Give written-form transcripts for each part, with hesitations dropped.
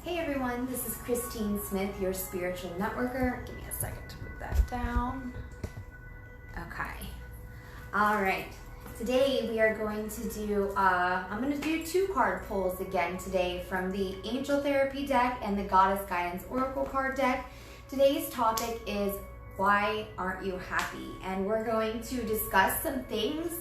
Hey everyone, this is Christine Smith, your spiritual networker. Give me a second to put that down. Okay. All right. Today we are going to do, I'm going to do 2 card pulls again today from the Angel Therapy deck and the Goddess Guidance Oracle card deck. Today's topic is, why aren't you happy? And we're going to discuss some things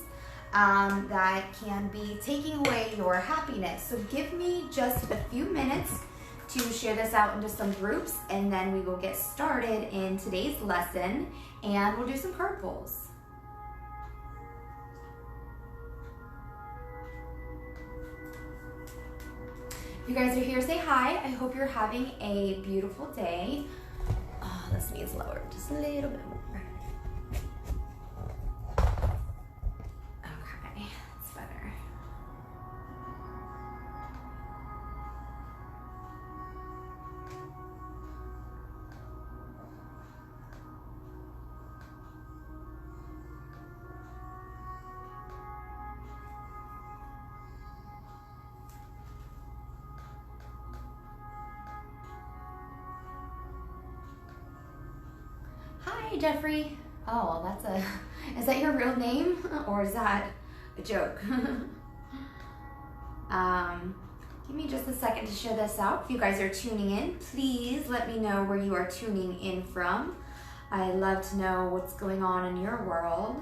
that can be taking away your happiness. So give me just a few minutes to share this out into some groups, and then we will get started in today's lesson, and we'll do some card pulls. If you guys are here, say hi. I hope you're having a beautiful day. Oh, this needs lower just a little bit more. Okay, that's better. Hi, Jeffrey. Oh, well, is that your real name or is that a joke? Give me just a second to share this out. If you guys are tuning in, please let me know where you are tuning in from. I love to know what's going on in your world.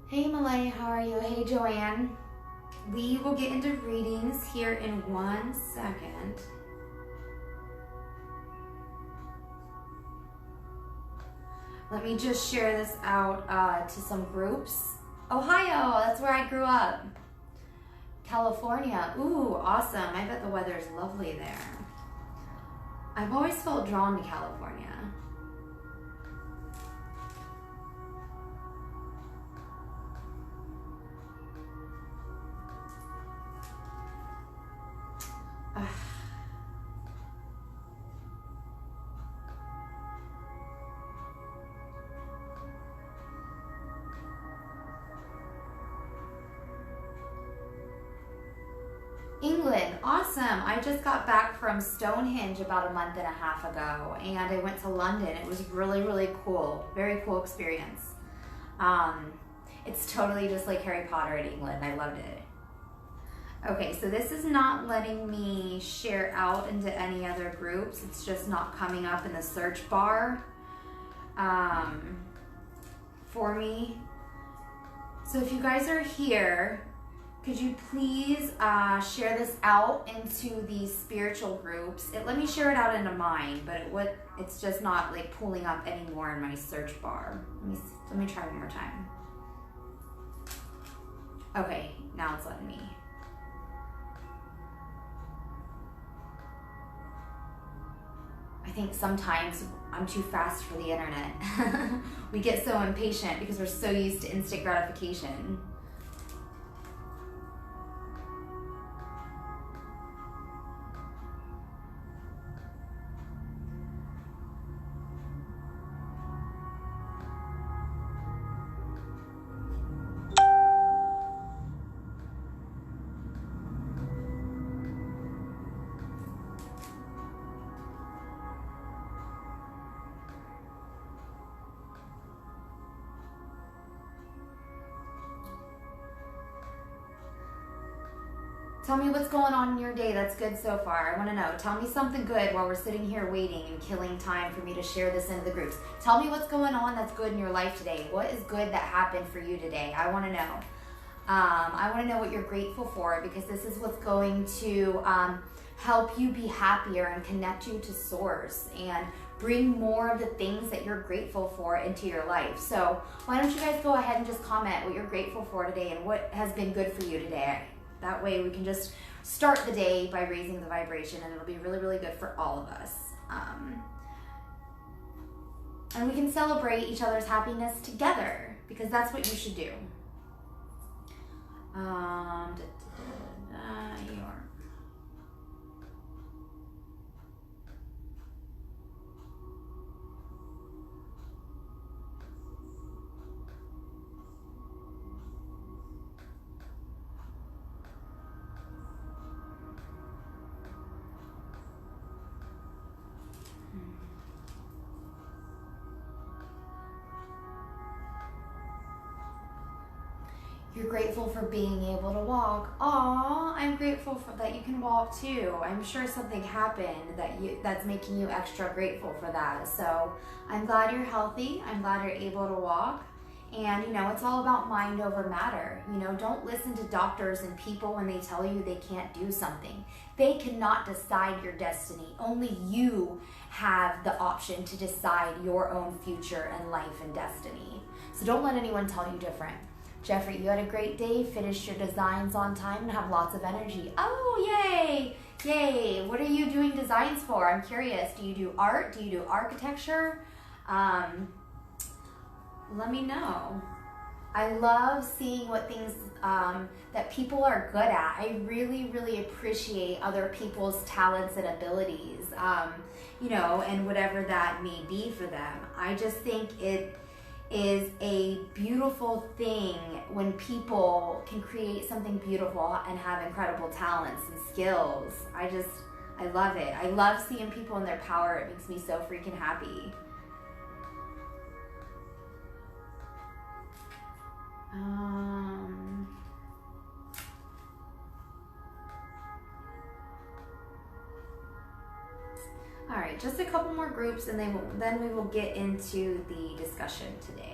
Hey Malay, how are you? Hey Joanne. We will get into readings here in 1 second. Let me just share this out to some groups. Ohio, that's where I grew up. California, ooh, awesome. I bet the weather is lovely there. I've always felt drawn to California. England, awesome. I just got back from Stonehenge about a month and a half ago, and I went to London. It was really, really cool. Very cool experience. It's totally just like Harry Potter in England. I loved it. Okay, so this is not letting me share out into any other groups. It's just not coming up in the search bar for me. So if you guys are here, could you please share this out into these spiritual groups? Let me share it out into mine, but it's just not like pulling up anymore in my search bar. Let me try one more time. Okay, now it's letting me. I think sometimes I'm too fast for the internet. We get so impatient because we're so used to instant gratification. Tell me what's going on in your day that's good so far. I want to know. Tell me something good while we're sitting here waiting and killing time for me to share this into the groups. Tell me what's going on that's good in your life today. What is good that happened for you today? I want to know. I want to know what you're grateful for, because this is what's going to help you be happier and connect you to Source and bring more of the things that you're grateful for into your life. So why don't you guys go ahead and just comment what you're grateful for today and what has been good for you today. That way we can just start the day by raising the vibration, and it'll be really, really good for all of us. And we can celebrate each other's happiness together, because that's what you should do. You're grateful for being able to walk. Aw, I'm grateful for that you can walk too. I'm sure something happened that's making you extra grateful for that. So I'm glad you're healthy. I'm glad you're able to walk. And it's all about mind over matter. Don't listen to doctors and people when they tell you they can't do something. They cannot decide your destiny. Only you have the option to decide your own future and life and destiny. So don't let anyone tell you different. Jeffrey, you had a great day, finished your designs on time, and have lots of energy. Oh, yay! Yay! What are you doing designs for? I'm curious. Do you do art? Do you do architecture? Let me know. I love seeing what things that people are good at. I really, really appreciate other people's talents and abilities, and whatever that may be for them. I just think it is a beautiful thing when people can create something beautiful and have incredible talents and skills. I love it. I love seeing people in their power. It makes me so freaking happy. All right, just a couple more groups and then we will get into the discussion today.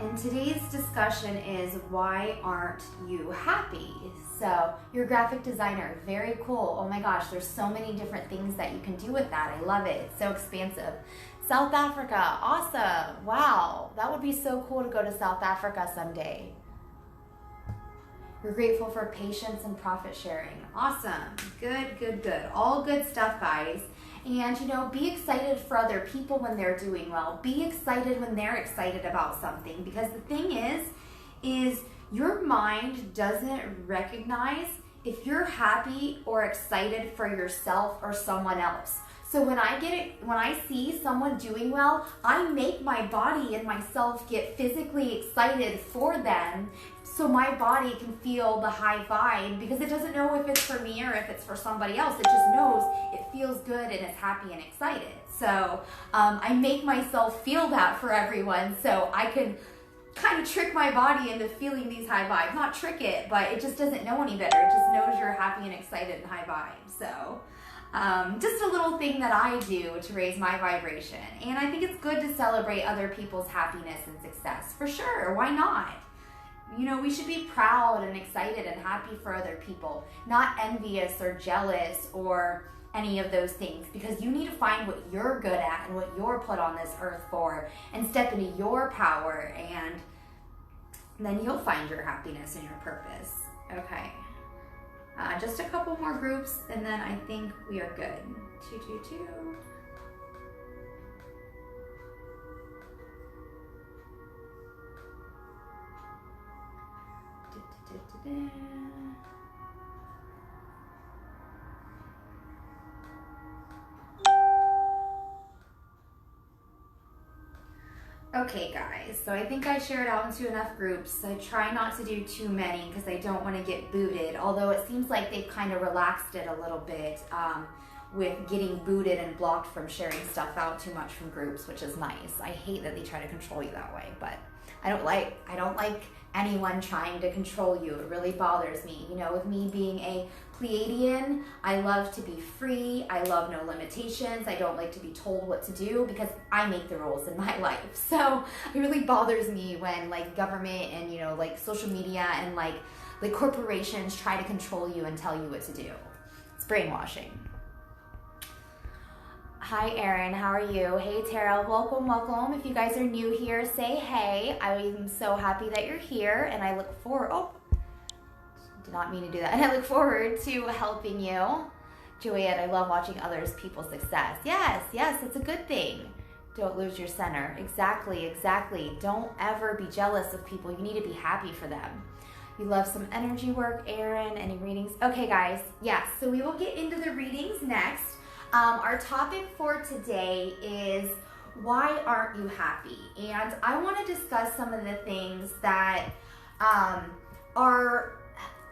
And today's discussion is, why aren't you happy? So you're a graphic designer, very cool. Oh my gosh, there's so many different things that you can do with that. I love it, it's so expansive. South Africa, awesome. Wow, that would be so cool to go to South Africa someday. You're grateful for patience and profit sharing. Awesome, good, good, good. All good stuff, guys. And be excited for other people when they're doing well. Be excited when they're excited about something, because the thing is your mind doesn't recognize if you're happy or excited for yourself or someone else. So when I see someone doing well, I make my body and myself get physically excited for them, so my body can feel the high vibe, because it doesn't know if it's for me or if it's for somebody else. It just knows it feels good and it's happy and excited. So I make myself feel that for everyone, so I can kind of trick my body into feeling these high vibes. Not trick it, but it just doesn't know any better. It just knows you're happy and excited and high vibes. So just a little thing that I do to raise my vibration. And I think it's good to celebrate other people's happiness and success. For sure, why not? We should be proud and excited and happy for other people, not envious or jealous or any of those things, because you need to find what you're good at and what you're put on this earth for, and step into your power, and then you'll find your happiness and your purpose. Okay. Just a couple more groups, and then I think we are good. 222. Okay guys, so I think I shared out into enough groups. I try not to do too many because I don't want to get booted, although it seems like they've kind of relaxed it a little bit with getting booted and blocked from sharing stuff out too much from groups, which is nice. I hate that they try to control you that way, but I don't like anyone trying to control you. It really bothers me. With me being a Pleiadian, I love to be free. I love no limitations. I don't like to be told what to do, because I make the rules in my life. So it really bothers me when government and social media and corporations try to control you and tell you what to do. It's brainwashing. Hi Erin, how are you? Hey Tara, welcome, welcome. If you guys are new here, say hey. I'm so happy that you're here, and I look forward, did not mean to do that. And I look forward to helping you. Joanne, I love watching others people's success. Yes, it's a good thing. Don't lose your center. Exactly. Don't ever be jealous of people. You need to be happy for them. You love some energy work, Erin. Any readings? Okay guys, yes, so we will get into the readings next. Our topic for today is, why aren't you happy? And I want to discuss some of the things that are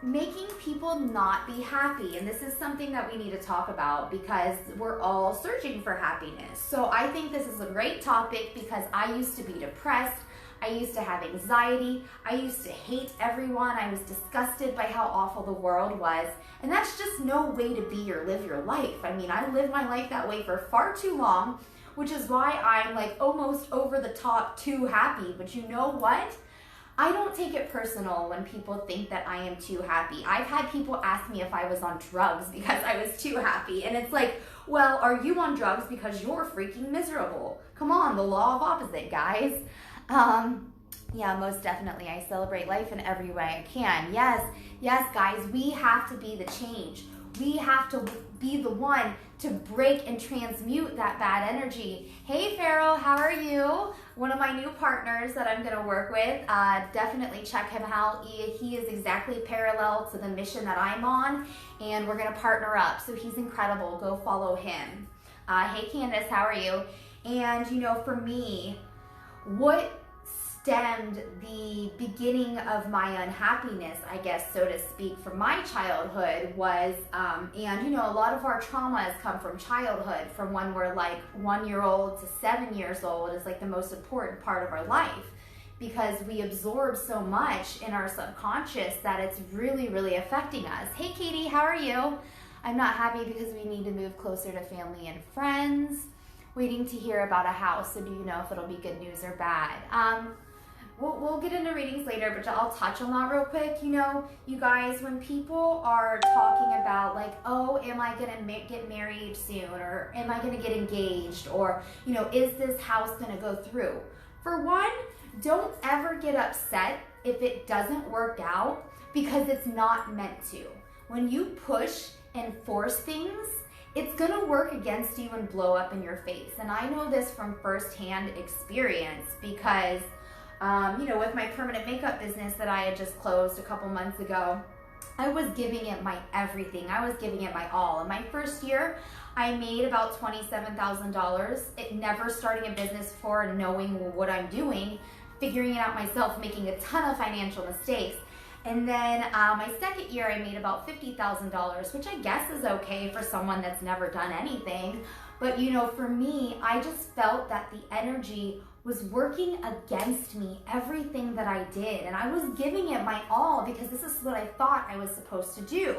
making people not be happy. And this is something that we need to talk about because we're all searching for happiness. So I think this is a great topic because I used to be depressed. I used to have anxiety. I used to hate everyone. I was disgusted by how awful the world was. And that's just no way to be or live your life. I mean, I lived my life that way for far too long, which is why I'm like almost over the top too happy. But you know what? I don't take it personal when people think that I am too happy. I've had people ask me if I was on drugs because I was too happy. And it's like, well, are you on drugs because you're freaking miserable? Come on, the law of opposite, guys. Yeah, most definitely. I celebrate life in every way I can. Yes, guys, we have to be the change. We have to be the one to break and transmute that bad energy. Hey, Farrell, how are you? One of my new partners that I'm going to work with. Definitely check him out. He is exactly parallel to the mission that I'm on, and we're going to partner up. So he's incredible. Go follow him. Hey, Candace, how are you? And, you know, for me, what stemmed the beginning of my unhappiness, I guess, so to speak, from my childhood was, and you know, a lot of our traumas come from childhood, from when we're like 1 year old to 7 years old is like the most important part of our life because we absorb so much in our subconscious that it's really, really affecting us. Hey, Katie, how are you? I'm not happy because we need to move closer to family and friends. Waiting to hear about a house, so do you know if it'll be good news or bad? We'll get into readings later, but I'll touch on that real quick. You know, you guys, when people are talking about like, oh, am I gonna get married soon, or am I gonna get engaged, or, you know, is this house gonna go through? For one, don't ever get upset if it doesn't work out because it's not meant to. When you push and force things, it's gonna work against you and blow up in your face. And I know this from firsthand experience because, you know, with my permanent makeup business that I had just closed a couple months ago, I was giving it my everything. I was giving it my all. In my first year, I made about $27,000. It never starting a business before, knowing what I'm doing, figuring it out myself, making a ton of financial mistakes. And then my second year, I made about $50,000, which I guess is okay for someone that's never done anything. But, you know, for me, I just felt that the energy was working against me, everything that I did. And I was giving it my all because this is what I thought I was supposed to do.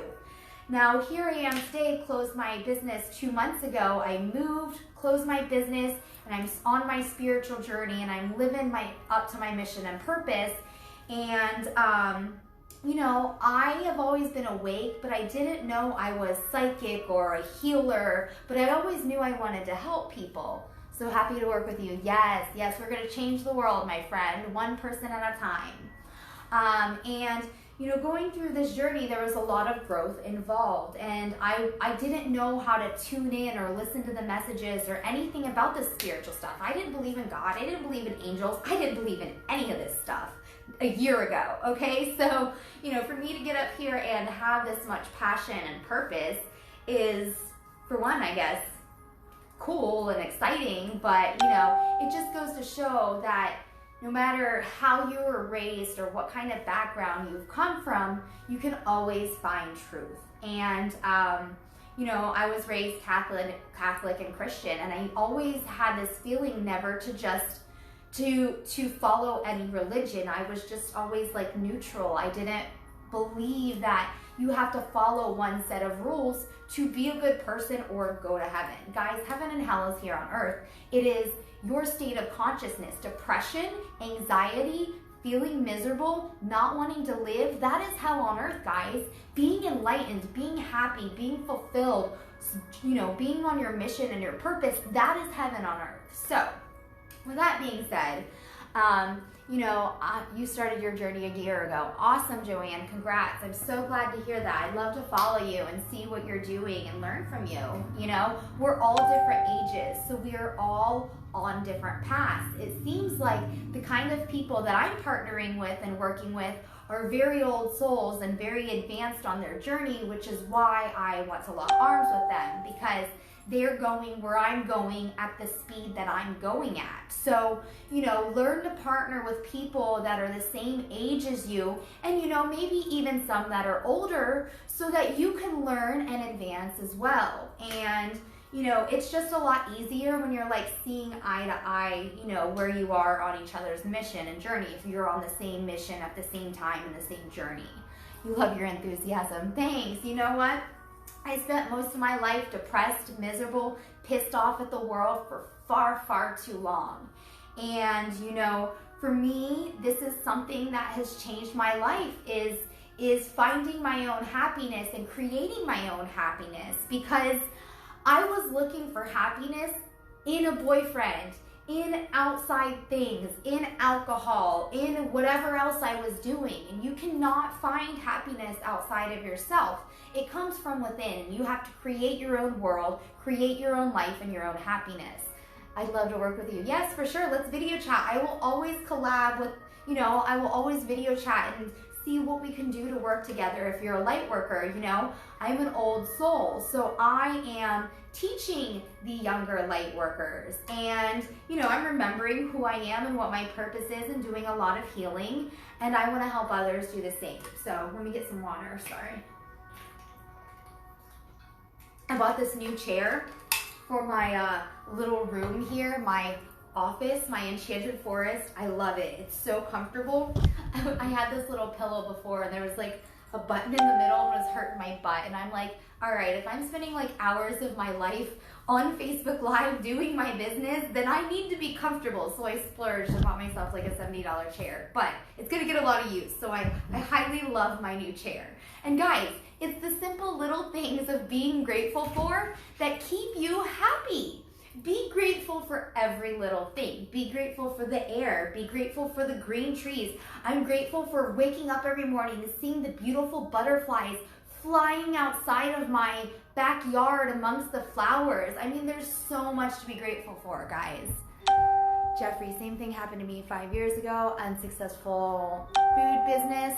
Now, here I am today, closed my business 2 months ago. I moved, closed my business, and I'm on my spiritual journey, and I'm living up to my mission and purpose. And, you know, I have always been awake, but I didn't know I was psychic or a healer, but I always knew I wanted to help people. So happy to work with you. Yes, we're going to change the world, my friend, one person at a time. And, you know, going through this journey, there was a lot of growth involved, and I didn't know how to tune in or listen to the messages or anything about the spiritual stuff. I didn't believe in God. I didn't believe in angels. I didn't believe in any of this stuff a year ago, okay? So, you know, for me to get up here and have this much passion and purpose is, for one, I guess, cool and exciting, but, you know, it just goes to show that no matter how you were raised or what kind of background you've come from, you can always find truth. And, you know, I was raised Catholic and Christian, and I always had this feeling never to just to follow any religion. I was just always like neutral. I didn't believe that you have to follow one set of rules to be a good person or go to heaven. Guys, heaven and hell is here on earth. It is your state of consciousness. Depression, anxiety, feeling miserable, not wanting to live, that is hell on earth, guys. Being enlightened, being happy, being fulfilled, you know, being on your mission and your purpose, that is heaven on earth. So, with that being said, you know, you started your journey a year ago. Awesome, Joanne. Congrats. I'm so glad to hear that. I'd love to follow you and see what you're doing and learn from you. You know, we're all different ages, so we are all on different paths. It seems like the kind of people that I'm partnering with and working with are very old souls and very advanced on their journey, which is why I want to lock arms with them, because they're going where I'm going at the speed that I'm going at. So, you know, learn to partner with people that are the same age as you, and, you know, maybe even some that are older, so that you can learn and advance as well. And, you know, it's just a lot easier when you're like seeing eye to eye, you know, where you are on each other's mission and journey, if you're on the same mission at the same time in the same journey. You love your enthusiasm. Thanks. You know what? I spent most of my life depressed, miserable, pissed off at the world for far, far too long. And, you know, for me, this is something that has changed my life, is finding my own happiness and creating my own happiness, because I was looking for happiness in a boyfriend, in outside things, in alcohol, in whatever else I was doing. And you cannot find happiness outside of yourself. It comes from within, and you have to create your own world, create your own life and your own happiness. I'd love to work with you. Yes, for sure. Let's video chat. I will always collab with, you know, I will always video chat and see what we can do to work together. If you're a light worker, you know, I'm an old soul, so I am teaching the younger light workers, and, you know, I'm remembering who I am and what my purpose is, and doing a lot of healing, and I want to help others do the same. So let me get some water. Sorry. I bought this new chair for my little room here, my office, my enchanted forest. I love it. It's so comfortable. I had this little pillow before, and there was like a button in the middle, and it was hurting my butt. And I'm like, all right, if I'm spending like hours of my life on Facebook Live doing my business, then I need to be comfortable. So I splurged and bought myself like a $70 chair, but it's gonna get a lot of use. So I highly love my new chair. And guys, it's the simple little things of being grateful for that keep you happy. Be grateful for every little thing. Be grateful for the air. Be grateful for the green trees. I'm grateful for waking up every morning and seeing the beautiful butterflies flying outside of my backyard amongst the flowers. I mean, there's so much to be grateful for, guys. Jeffrey, same thing happened to me 5 years ago. Unsuccessful food business.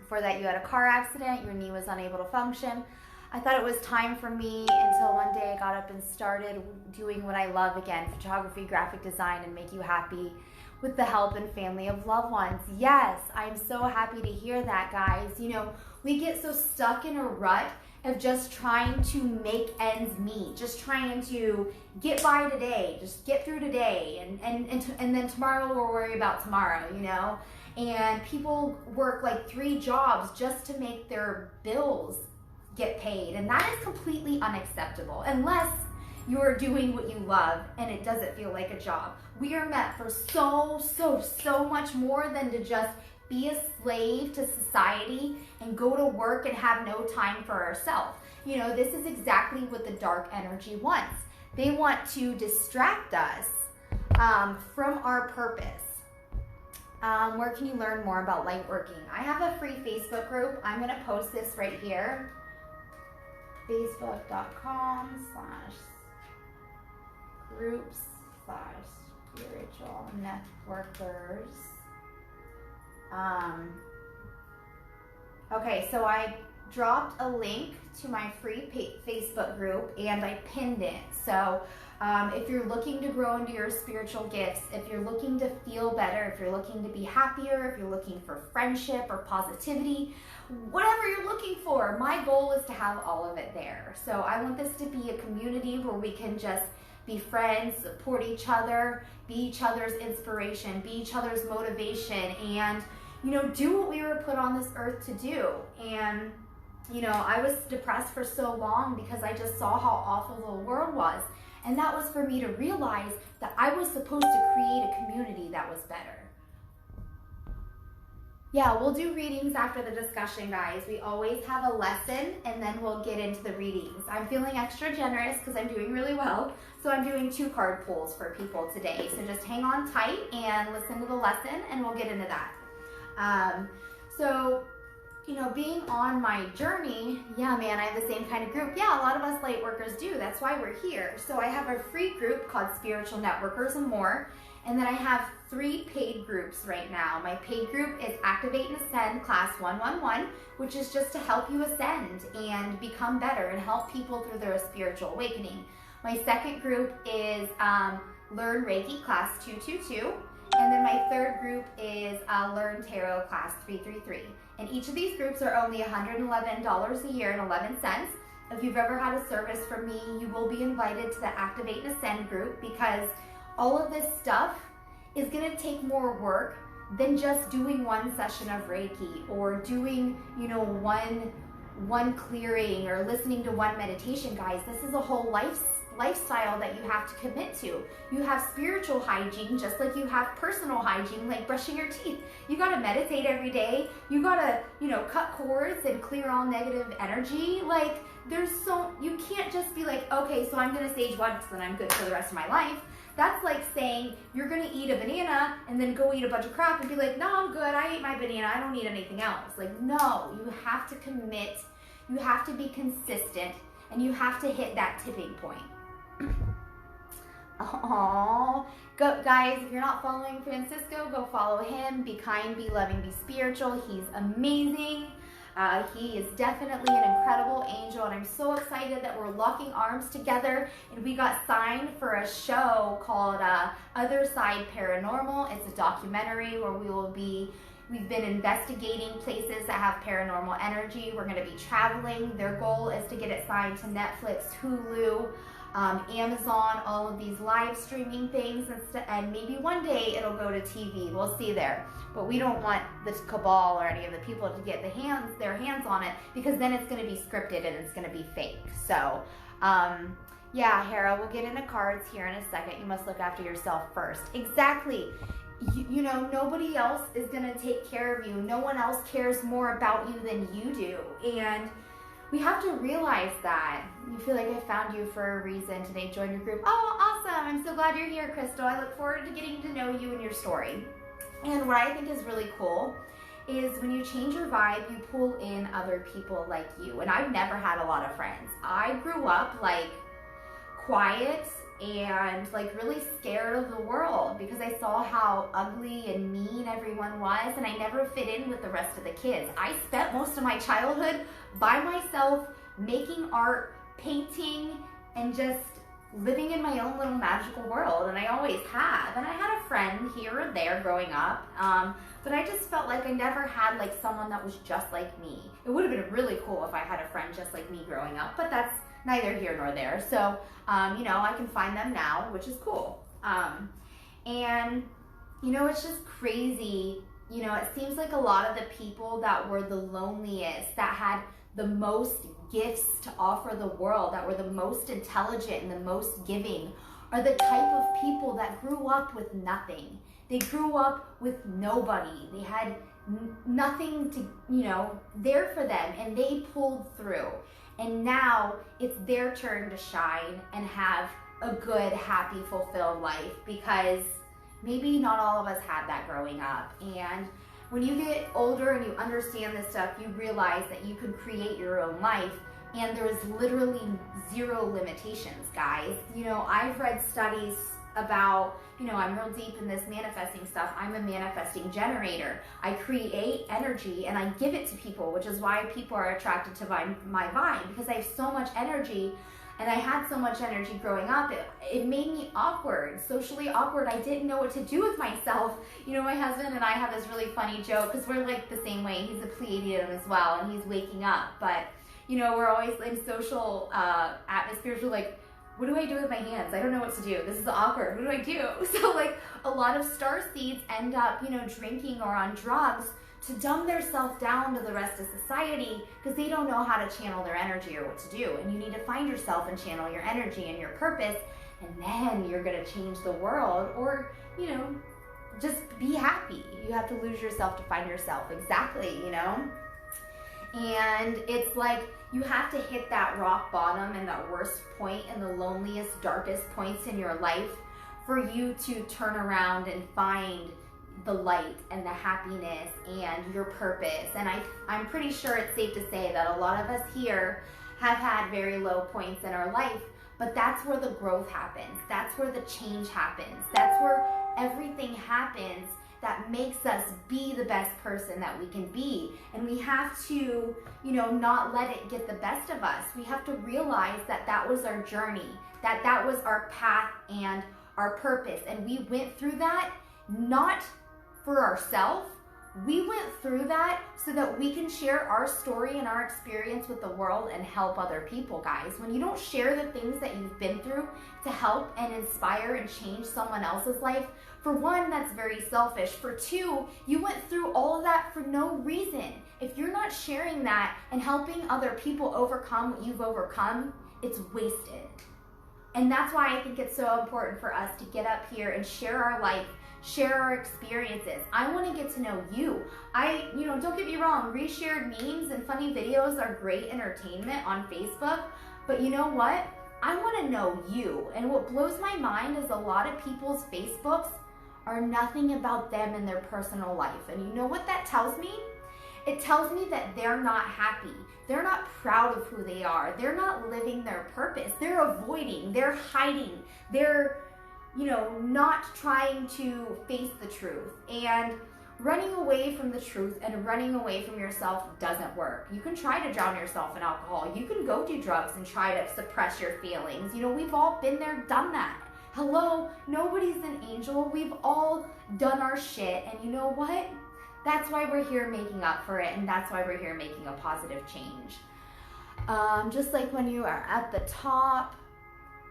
Before that, you had a car accident. Your knee was unable to function. I thought it was time for me until one day I got up and started doing what I love again, photography, graphic design, and make you happy with the help and family of loved ones. Yes, I'm so happy to hear that, guys. You know, we get so stuck in a rut of just trying to make ends meet, just trying to get by today, just get through today, and then tomorrow we'll worry about tomorrow, you know? And people work like 3 jobs just to make their bills get paid, and that is completely unacceptable unless you're doing what you love and it doesn't feel like a job. We are meant for so much more than to just be a slave to society and go to work and have no time for ourselves. You know, this is exactly what the dark energy wants. They want to distract us from our purpose. Where can you learn more about light working? I have a free Facebook group. I'm going to post this right here. Facebook.com/groups/spiritual networkers. Okay, so I dropped a link to my free Facebook group and I pinned it. So if you're looking to grow into your spiritual gifts, if you're looking to feel better, if you're looking to be happier, if you're looking for friendship or positivity, whatever you're looking for, my goal is to have all of it there. So I want this to be a community where we can just be friends, support each other, be each other's inspiration, be each other's motivation, and, you know, do what we were put on this earth to do. And, you know, I was depressed for so long because I just saw how awful the world was. And that was for me to realize that I was supposed to create a community that was better. Yeah, we'll do readings after the discussion, guys. We always have a lesson and then we'll get into the readings. I'm feeling extra generous because I'm doing really well. So I'm doing 2 card pulls for people today. So just hang on tight and listen to the lesson and we'll get into that. So, you know, being on my journey, yeah, man, I have the same kind of group. Yeah, a lot of us light workers do. That's why we're here. So I have a free group called Spiritual Networkers and More. And then I have 3 paid groups right now. My paid group is Activate and Ascend Class 111, which is just to help you ascend and become better and help people through their spiritual awakening. My second group is Learn Reiki Class 222. And then my third group is Learn Tarot Class 333. And each of these groups are only $111 a year and 11 cents. If you've ever had a service from me, you will be invited to the Activate and Ascend group, because all of this stuff is going to take more work than just doing one session of Reiki or doing, one clearing or listening to one meditation. Guys, this is a whole lifestyle that you have to commit to. You have spiritual hygiene just like you have personal hygiene, like brushing your teeth. You got to meditate every day. You got to, cut cords and clear all negative energy. Like, you can't just be like, okay, so I'm going to sage once and I'm good for the rest of my life. That's like saying you're going to eat a banana and then go eat a bunch of crap and be like, no, I'm good. I ate my banana. I don't need anything else. Like, no, you have to commit. You have to be consistent, and you have to hit that tipping point. Oh, guys, if you're not following Francisco, go follow him. Be kind, be loving, be spiritual. He's amazing. He is definitely an incredible angel, and I'm so excited that we're locking arms together, and we got signed for a show called Other Side Paranormal. It's a documentary where we've been investigating places that have paranormal energy. We're going to be traveling. Their goal is to get it signed to Netflix, Hulu, Amazon, all of these live streaming things, and maybe one day it'll go to TV. We'll see there. But we don't want this cabal or any of the people to get their hands on it, because then it's going to be scripted and it's going to be fake. So, yeah, Hera, we'll get into cards here in a second. You must look after yourself first. Exactly. Nobody else is going to take care of you. No one else cares more about you than you do. And we have to realize that. You feel like I found you for a reason today. Join your group. Oh, awesome. I'm so glad you're here, Crystal. I look forward to getting to know you and your story. And what I think is really cool is when you change your vibe, you pull in other people like you. And I've never had a lot of friends. I grew up like quiet and like really scared of the world, because I saw how ugly and mean everyone was, and I never fit in with the rest of the kids. I spent most of my childhood by myself, making art, painting, and just living in my own little magical world, and I always have. And I had a friend here or there growing up, but I just felt like I never had like someone that was just like me. It would have been really cool if I had a friend just like me growing up, but that's neither here nor there. So, I can find them now, which is cool. And, it's just crazy. It seems like a lot of the people that were the loneliest, that had the most gifts to offer the world, that were the most intelligent and the most giving, are the type of people that grew up with nothing. They grew up with nobody. They had nothing to, there for them, and they pulled through. And now it's their turn to shine and have a good, happy, fulfilled life, because maybe not all of us had that growing up. And when you get older and you understand this stuff, you realize that you can create your own life, and there is literally zero limitations, guys. I've read studies about, I'm real deep in this manifesting stuff. I'm a manifesting generator. I create energy and I give it to people, which is why people are attracted to my vibe, because I have so much energy. And I had so much energy growing up, it made me awkward, socially awkward. I didn't know what to do with myself. My husband and I have this really funny joke, because we're like the same way. He's a Pleiadian as well, and he's waking up. But, we're always in social atmospheres. We're like, what do I do with my hands? I don't know what to do. This is awkward. What do I do? So like a lot of star seeds end up, drinking or on drugs to dumb themselves down to the rest of society, because they don't know how to channel their energy or what to do. And you need to find yourself and channel your energy and your purpose, and then you're going to change the world, or, just be happy. You have to lose yourself to find yourself. Exactly, And it's like you have to hit that rock bottom and that worst point and the loneliest, darkest points in your life for you to turn around and find the light and the happiness and your purpose. And I'm pretty sure it's safe to say that a lot of us here have had very low points in our life, but that's where the growth happens. That's where the change happens. That's where everything happens that makes us be the best person that we can be. And we have to, not let it get the best of us. We have to realize that that was our journey, that that was our path and our purpose. And we went through that not for ourselves. We went through that so that we can share our story and our experience with the world and help other people, guys. When you don't share the things that you've been through to help and inspire and change someone else's life, for one, that's very selfish. For two, you went through all of that for no reason. If you're not sharing that and helping other people overcome what you've overcome, it's wasted. And that's why I think it's so important for us to get up here and share our life, share our experiences. I want to get to know you. Don't get me wrong, reshared memes and funny videos are great entertainment on Facebook, but you know what? I want to know you. And what blows my mind is a lot of people's Facebooks are nothing about them and their personal life. And you know what that tells me? It tells me that they're not happy. They're not proud of who they are. They're not living their purpose. They're avoiding, they're hiding, they're not trying to face the truth. And running away from the truth and running away from yourself doesn't work. You can try to drown yourself in alcohol. You can go do drugs and try to suppress your feelings. We've all been there, done that. Hello, nobody's an angel. We've all done our shit. And you know what? That's why we're here making up for it. And that's why we're here making a positive change. Just like when you are at the top,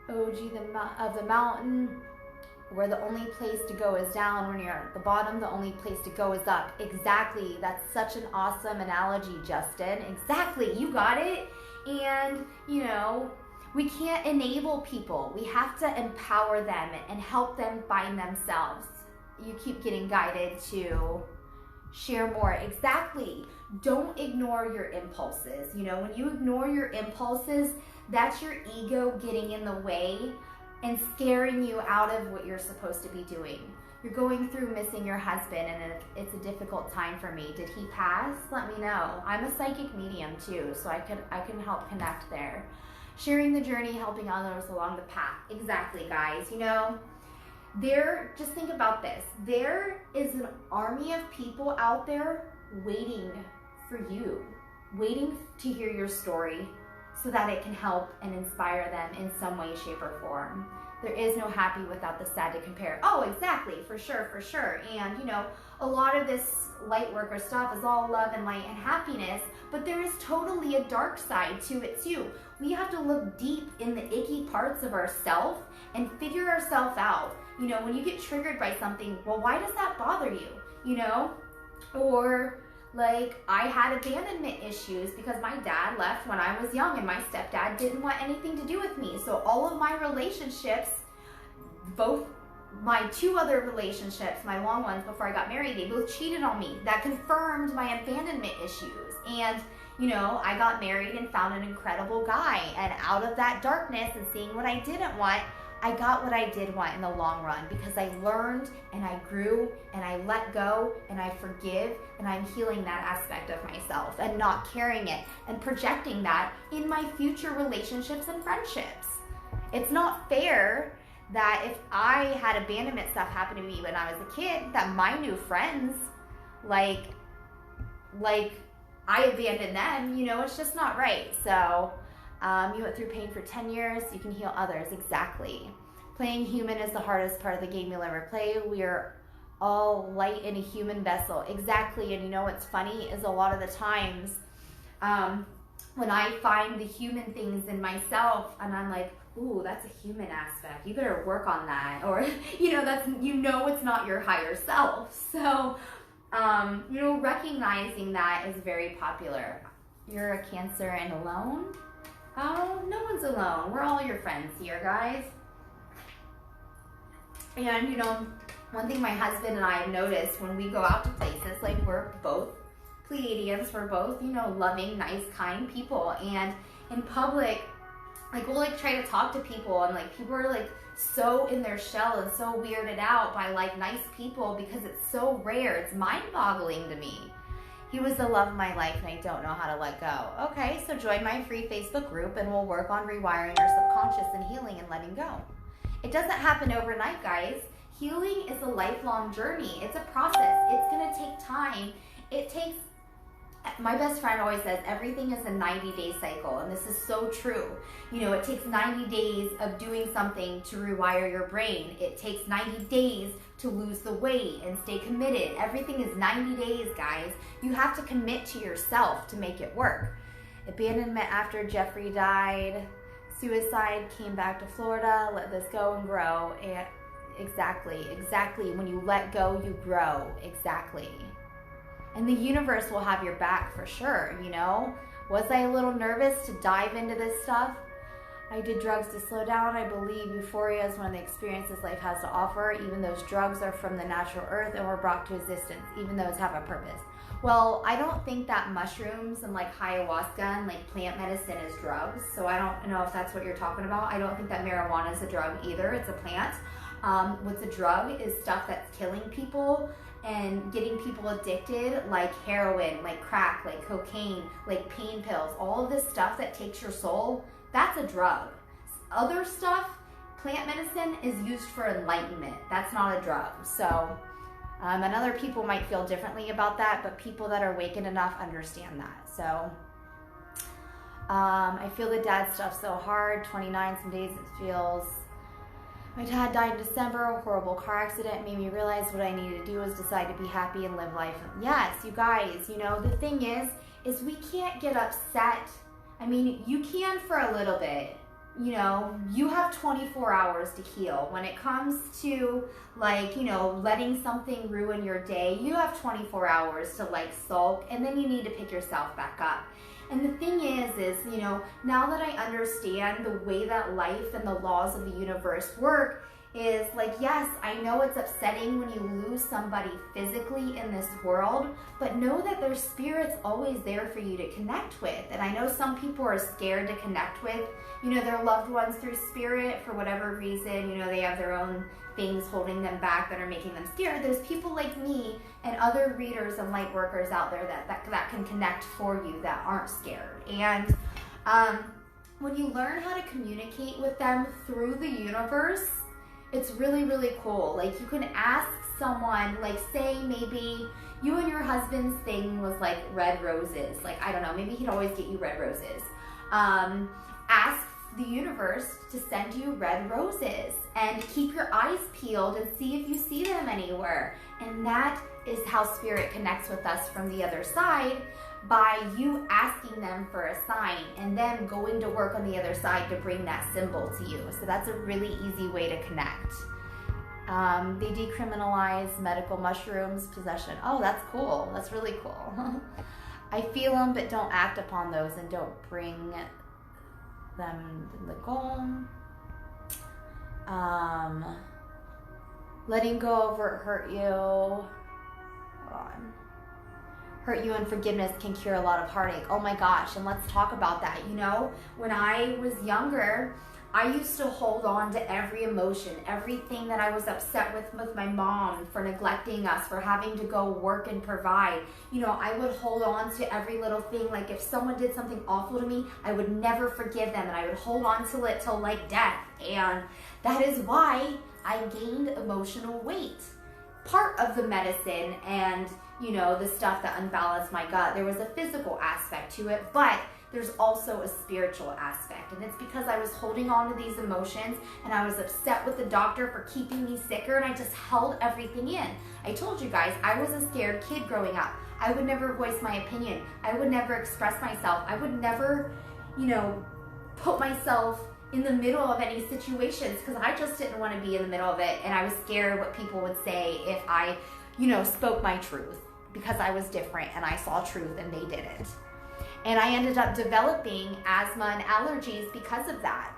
of the mountain, where the only place to go is down. When you're at the bottom, the only place to go is up. Exactly. That's such an awesome analogy, Justin. Exactly. You got it. And, we can't enable people. We have to empower them and help them find themselves. You keep getting guided to share more. Exactly. Don't ignore your impulses. When you ignore your impulses, that's your ego getting in the way and scaring you out of what you're supposed to be doing. You're going through missing your husband, and it's a difficult time for me. Did he pass? Let me know. I'm a psychic medium too, so I can help connect there. Sharing the journey, helping others along the path. Exactly, guys. Just think about this. There is an army of people out there waiting for you, waiting to hear your story, so that it can help and inspire them in some way, shape, or form. There is no happy without the sad to compare. Oh, exactly, for sure. And, a lot of this light worker stuff is all love and light and happiness, but there is totally a dark side to it too. We have to look deep in the icky parts of ourselves and figure ourselves out. When you get triggered by something, well, why does that bother you? Or like, I had abandonment issues because my dad left when I was young and my stepdad didn't want anything to do with me. So all of my relationships, both my two other relationships, my long ones before I got married, they both cheated on me. That confirmed my abandonment issues. And, I got married and found an incredible guy. And out of that darkness and seeing what I didn't want, I got what I did want in the long run, because I learned and I grew and I let go and I forgive, and I'm healing that aspect of myself and not carrying it and projecting that in my future relationships and friendships. It's not fair that if I had abandonment stuff happen to me when I was a kid, that my new friends, like I abandoned them, it's just not right. So you went through pain for 10 years, you can heal others. Exactly. Playing human is the hardest part of the game you'll ever play. We are all light in a human vessel. Exactly. And what's funny is a lot of the times when I find the human things in myself and I'm like, ooh, that's a human aspect, you better work on that. Or, it's not your higher self. So, recognizing that is very popular. You're a Cancer and alone? Oh, no one's alone. We're all your friends here, guys. And, one thing my husband and I have noticed when we go out to places, like, we're both Pleiadians, we're both, loving, nice, kind people. And in public, like, we'll, try to talk to people, and, people are, so in their shell and so weirded out by, nice people because it's so rare. It's mind-boggling to me. He was the love of my life, and I don't know how to let go. Okay, so join my free Facebook group, and we'll work on rewiring our subconscious and healing and letting go. It doesn't happen overnight, guys. Healing is a lifelong journey. It's a process. It's going to take time. It takes, my best friend always says, everything is a 90-day cycle. And this is so true. You know, it takes 90 days of doing something to rewire your brain. It takes 90 days to lose the weight and stay committed. Everything is 90 days, guys. You have to commit to yourself to make it work. Abandonment after Jeffrey died. Suicide, came back to Florida, let this go and grow. And exactly. When you let go, you grow. Exactly. And the universe will have your back for sure, you know? Was I a little nervous to dive into this stuff? I did drugs to slow down. I believe euphoria is one of the experiences life has to offer. Even those drugs are from the natural earth and were brought to existence. Even those have a purpose. Well, I don't think that mushrooms and like ayahuasca and like plant medicine is drugs. So I don't know if that's what you're talking about. I don't think that marijuana is a drug either. It's a plant. What's a drug is stuff that's killing people and getting people addicted, like heroin, like crack, like cocaine, like pain pills. All of this stuff that takes your soul, that's a drug. Other stuff, plant medicine, is used for enlightenment. That's not a drug. So, and other people might feel differently about that, but people that are awakened enough understand that. So, I feel the dad stuff so hard. 29, some days it feels. My dad died in December. A horrible car accident made me realize what I needed to do was decide to be happy and live life. Yes, you guys, you know, the thing is we can't get upset. I mean, you can for a little bit. You know, you have 24 hours to heal. When it comes to, like, you know, letting something ruin your day, you have 24 hours to, like, sulk, and then you need to pick yourself back up. And the thing is, you know, now that I understand the way that life and the laws of the universe work, is like, yes, I know it's upsetting when you lose somebody physically in this world, but know that their spirit's always there for you to connect with. And I know some people are scared to connect with, you know, their loved ones through spirit for whatever reason. You know, they have their own things holding them back that are making them scared. There's people like me and other readers and light workers out there that can connect for you that aren't scared. And when you learn how to communicate with them through the universe, it's really, really cool. Like, you can ask someone, like, say maybe you and your husband's thing was like red roses. Like, I don't know, maybe he'd always get you red roses. Ask the universe to send you red roses and keep your eyes peeled and see if you see them anywhere. And that is how spirit connects with us from the other side, by you asking them for a sign and them going to work on the other side to bring that symbol to you. So that's a really easy way to connect. They decriminalize medical mushrooms possession. Oh, that's cool. That's really cool. I feel them, but don't act upon those and don't bring them to the goal. Letting go over hurt you. Hold on. Hurt you and forgiveness can cure a lot of heartache. Oh my gosh, and let's talk about that. You know, when I was younger, I used to hold on to every emotion, everything that I was upset with my mom for neglecting us, for having to go work and provide. You know, I would hold on to every little thing. Like, if someone did something awful to me, I would never forgive them, and I would hold on to it till like death. And that is why I gained emotional weight. Part of the medicine and, you know, the stuff that unbalanced my gut, there was a physical aspect to it, but there's also a spiritual aspect. And it's because I was holding on to these emotions and I was upset with the doctor for keeping me sicker, and I just held everything in. I told you guys, I was a scared kid growing up. I would never voice my opinion. I would never express myself. I would never, you know, put myself in the middle of any situations because I just didn't want to be in the middle of it, and I was scared what people would say if I, you know, spoke my truth, because I was different and I saw truth and they didn't. And I ended up developing asthma and allergies because of that.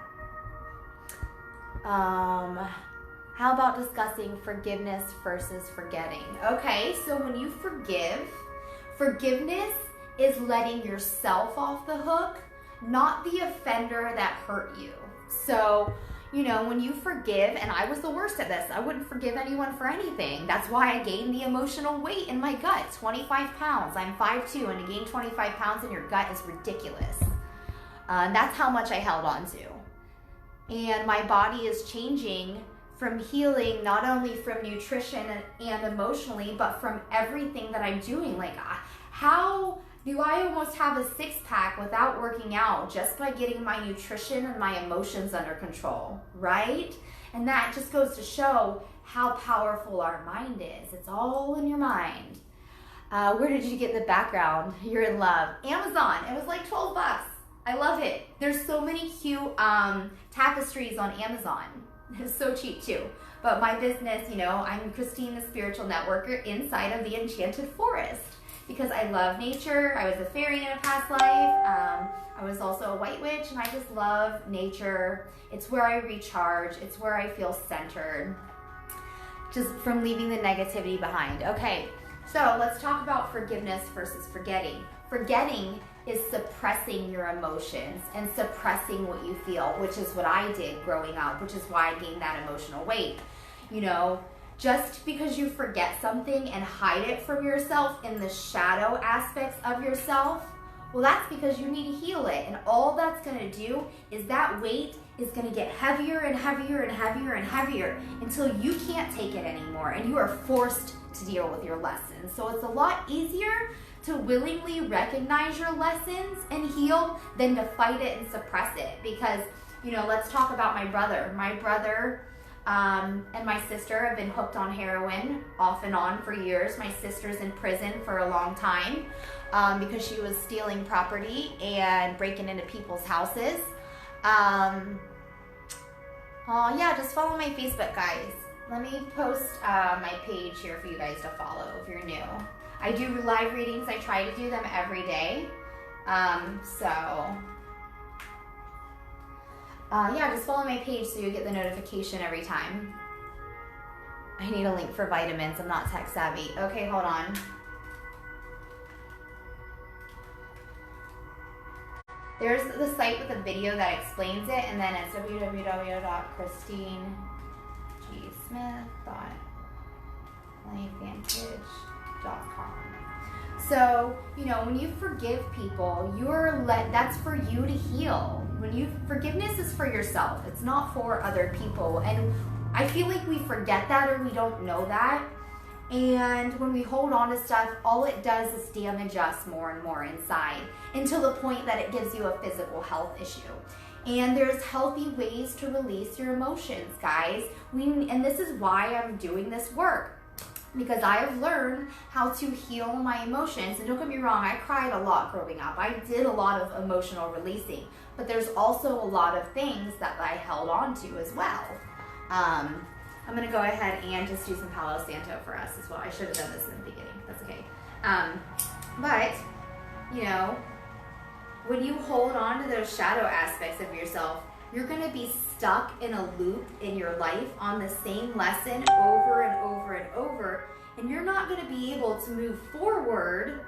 How about discussing forgiveness versus forgetting? Okay, so when you forgive, forgiveness is letting yourself off the hook, not the offender that hurt you. So, you know, when you forgive, and I was the worst at this, I wouldn't forgive anyone for anything. That's why I gained the emotional weight in my gut, 25 pounds. I'm 5'2", and to gain 25 pounds in your gut is ridiculous. That's how much I held on to. And my body is changing from healing, not only from nutrition and emotionally, but from everything that I'm doing. Like, how do I almost have a six-pack without working out just by getting my nutrition and my emotions under control, right? And that just goes to show how powerful our mind is. It's all in your mind. Where did you get the background? You're in love. Amazon. It was like 12 bucks. I love it. There's so many cute tapestries on Amazon. It's so cheap too. But my business, you know, I'm Christine, the spiritual networker inside of the Enchanted Forest because I love nature. I was a fairy in a past life. I was also a white witch, and I just love nature. It's where I recharge. It's where I feel centered. Just from leaving the negativity behind. Okay, so let's talk about forgiveness versus forgetting. Forgetting is suppressing your emotions and suppressing what you feel, which is what I did growing up, which is why I gained that emotional weight. You know, just because you forget something and hide it from yourself in the shadow aspects of yourself, well, that's because you need to heal it. And all that's going to do is that weight is going to get heavier and heavier and heavier and heavier until you can't take it anymore and you are forced to deal with your lessons. So it's a lot easier to willingly recognize your lessons and heal than to fight it and suppress it. Because, you know, let's talk about my brother. My brother and my sister have been hooked on heroin off and on for years. My sister's in prison for a long time because she was stealing property and breaking into people's houses. Oh yeah, just follow my Facebook, guys. Let me post my page here for you guys to follow if you're new. I do live readings. I try to do them every day. Yeah, just follow my page so you get the notification every time. I need a link for vitamins. I'm not tech savvy. Okay, hold on. There's the site with a video that explains it, and then it's www.christinegsmith.lifevantage.com. So, you know, when you forgive people, that's for you to heal. Forgiveness is for yourself. It's not for other people. And I feel like we forget that, or we don't know that. And when we hold on to stuff, all it does is damage us more and more inside until the point that it gives you a physical health issue. And there's healthy ways to release your emotions, guys. And this is why I'm doing this work, because I have learned how to heal my emotions. And don't get me wrong, I cried a lot growing up. I did a lot of emotional releasing, but there's also a lot of things that I held on to as well. I'm gonna go ahead and just do some Palo Santo for us as well. I should have done this in the beginning, that's okay. But, you know, when you hold on to those shadow aspects of yourself, you're gonna be stuck in a loop in your life on the same lesson over and over and over, and you're not gonna be able to move forward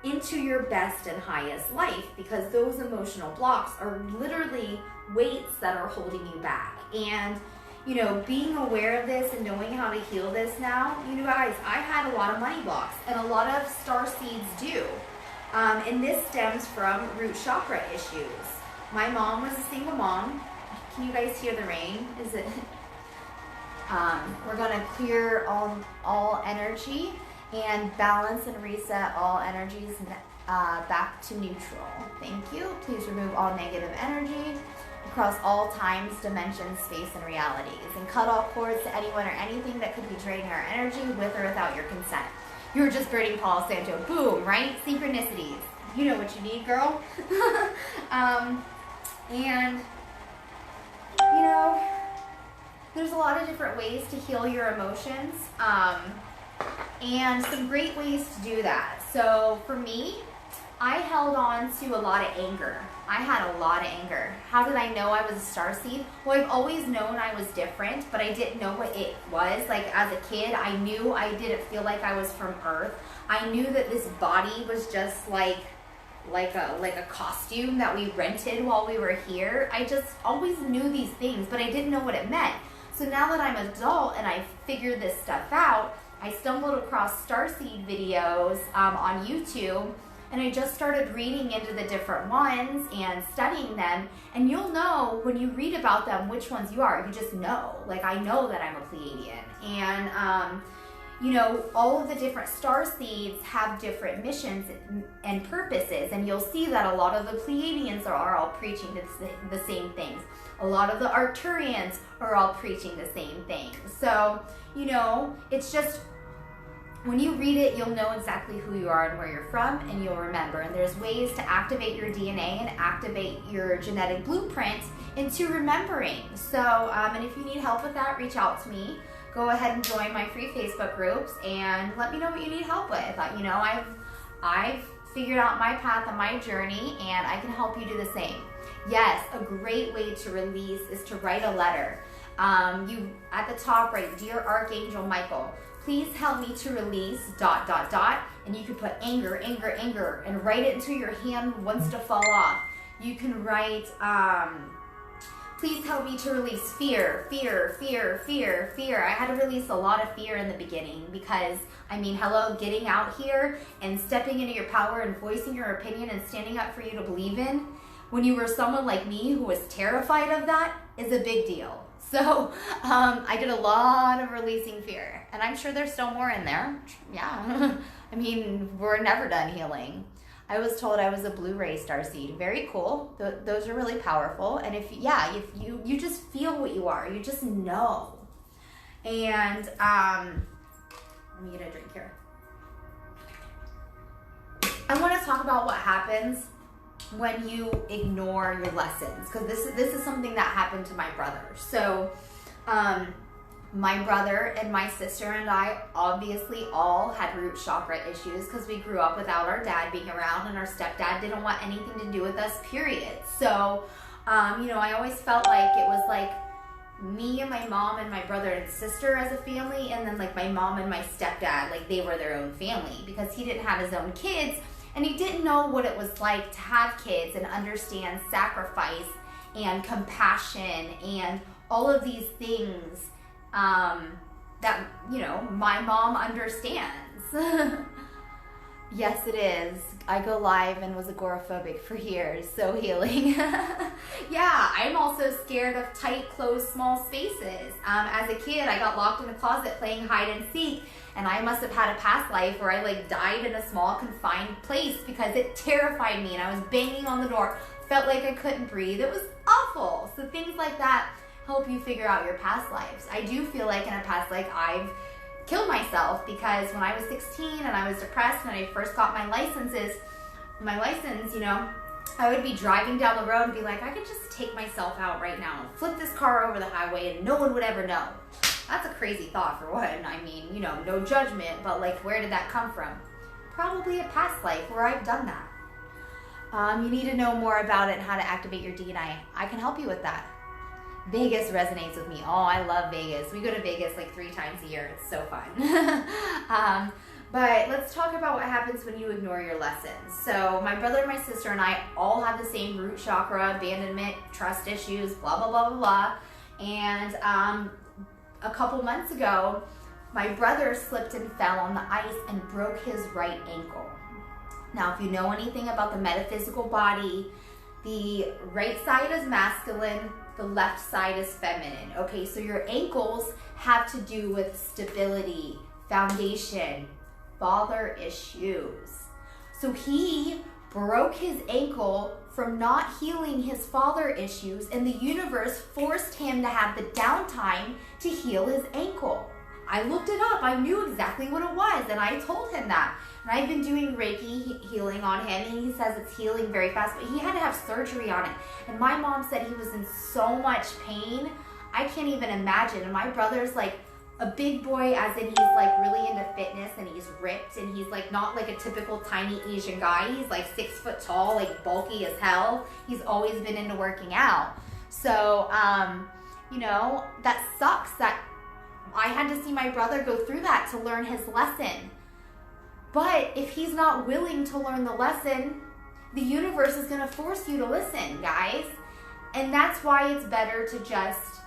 into your best and highest life because those emotional blocks are literally weights that are holding you back. And you know, being aware of this and knowing how to heal this now, you guys, I had a lot of money blocks, and a lot of star seeds do. And this stems from root chakra issues. My mom was a single mom. Can you guys hear the rain? Is it? We're gonna clear all energy and balance and reset all energies back to neutral. Thank you. Please remove all negative energy across all times, dimensions, space, and realities, and cut all cords to anyone or anything that could be draining our energy with or without your consent. You were just burning Palo Santo. Boom, right? Synchronicities. You know what you need, girl. And, you know, there's a lot of different ways to heal your emotions, and some great ways to do that. So for me, I held on to a lot of anger. I had a lot of anger. How did I know I was a starseed? Well, I've always known I was different, but I didn't know what it was. Like as a kid, I knew I didn't feel like I was from Earth. I knew that this body was just like a costume that we rented while we were here. I just always knew these things, but I didn't know what it meant. So now that I'm an adult and I figured this stuff out, I stumbled across starseed videos on YouTube. and I just started reading into the different ones and studying them, and you'll know when you read about them which ones you are. You just know. Like, I know that I'm a Pleiadian, and you know, all of the different star seeds have different missions and purposes, and you'll see that a lot of the Pleiadians are all preaching the same things. A lot of the Arcturians are all preaching the same things. So, you know, it's just, when you read it, you'll know exactly who you are and where you're from, and you'll remember. And there's ways to activate your DNA and activate your genetic blueprint into remembering. So, and if you need help with that, reach out to me. Go ahead and join my free Facebook groups and let me know what you need help with. You know, I've figured out my path and my journey, and I can help you do the same. Yes, a great way to release is to write a letter. You, at the top, write, "Dear Archangel Michael, please help me to release ... and you can put anger, anger, anger, and write it until your hand wants to fall off. You can write, please help me to release fear, fear, fear, fear, fear. I had to release a lot of fear in the beginning because, I mean, hello, getting out here and stepping into your power and voicing your opinion and standing up for you to believe in, when you were someone like me who was terrified of that, is a big deal. So I did a lot of releasing fear, and I'm sure there's still more in there. Yeah, I mean, we're never done healing. I was told I was a Blu-ray starseed. Very cool. Those are really powerful. And if you just feel what you are, you just know. And let me get a drink here. I want to talk about what happens when you ignore your lessons, because this is something that happened to my brother. So my brother and my sister and I obviously all had root chakra issues because we grew up without our dad being around, and our stepdad didn't want anything to do with us, period. So you know, I always felt like it was like me and my mom and my brother and sister as a family, and then like my mom and my stepdad, like they were their own family, because he didn't have his own kids. And he didn't know what it was like to have kids and understand sacrifice and compassion and all of these things that, you know, my mom understands. Yes, it is. I go live and was agoraphobic for years, so healing. Yeah, I'm also scared of tight, closed, small spaces. As a kid, I got locked in a closet playing hide and seek, and I must have had a past life where I like died in a small confined place because it terrified me, and I was banging on the door, felt like I couldn't breathe. It was awful. So things like that help you figure out your past lives. I do feel like in a past life I've killed myself, because when I was 16 and I was depressed and I first got my license, you know, I would be driving down the road and be like, I could just take myself out right now and flip this car over the highway and no one would ever know. That's a crazy thought for one. I mean, you know, no judgment, but like, where did that come from? Probably a past life where I've done that. You need to know more about it and how to activate your DNA. I can help you with that. Vegas resonates with me. Oh, I love Vegas. We go to Vegas like 3 times a year. It's so fun. But let's talk about what happens when you ignore your lessons. So my brother and my sister and I all have the same root chakra, abandonment, trust issues, blah, blah, blah, blah, blah. And a couple months ago, my brother slipped and fell on the ice and broke his right ankle. Now, if you know anything about the metaphysical body, the right side is masculine, the left side is feminine. Okay, so your ankles have to do with stability, foundation, father issues. So he broke his ankle from not healing his father issues, and the universe forced him to have the downtime to heal his ankle. I looked it up. I knew exactly what it was, and I told him that. And I've been doing Reiki healing on him, and he says it's healing very fast, but he had to have surgery on it. And my mom said he was in so much pain, I can't even imagine. And my brother's like a big boy, as in he's like really into fitness, and he's ripped, and he's like not like a typical tiny Asian guy. He's like 6 foot tall, like bulky as hell. He's always been into working out. So, you know, that sucks that I had to see my brother go through that to learn his lesson. But if he's not willing to learn the lesson, the universe is going to force you to listen, guys. And that's why it's better to just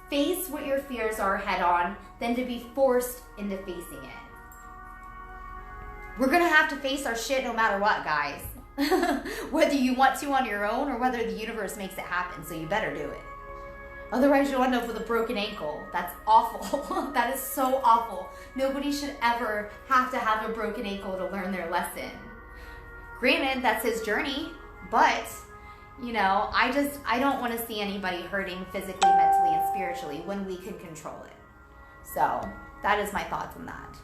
face what your fears are head on than to be forced into facing it. we're going to have to face our shit no matter what, guys. Whether you want to on your own or whether the universe makes it happen, so you better do it. Otherwise, you'll end up with a broken ankle. That's awful. That is so awful. Nobody should ever have to have a broken ankle to learn their lesson. Granted, that's his journey, but, you know, I don't want to see anybody hurting physically, mentally, and spiritually when we can control it. So that is my thoughts on that.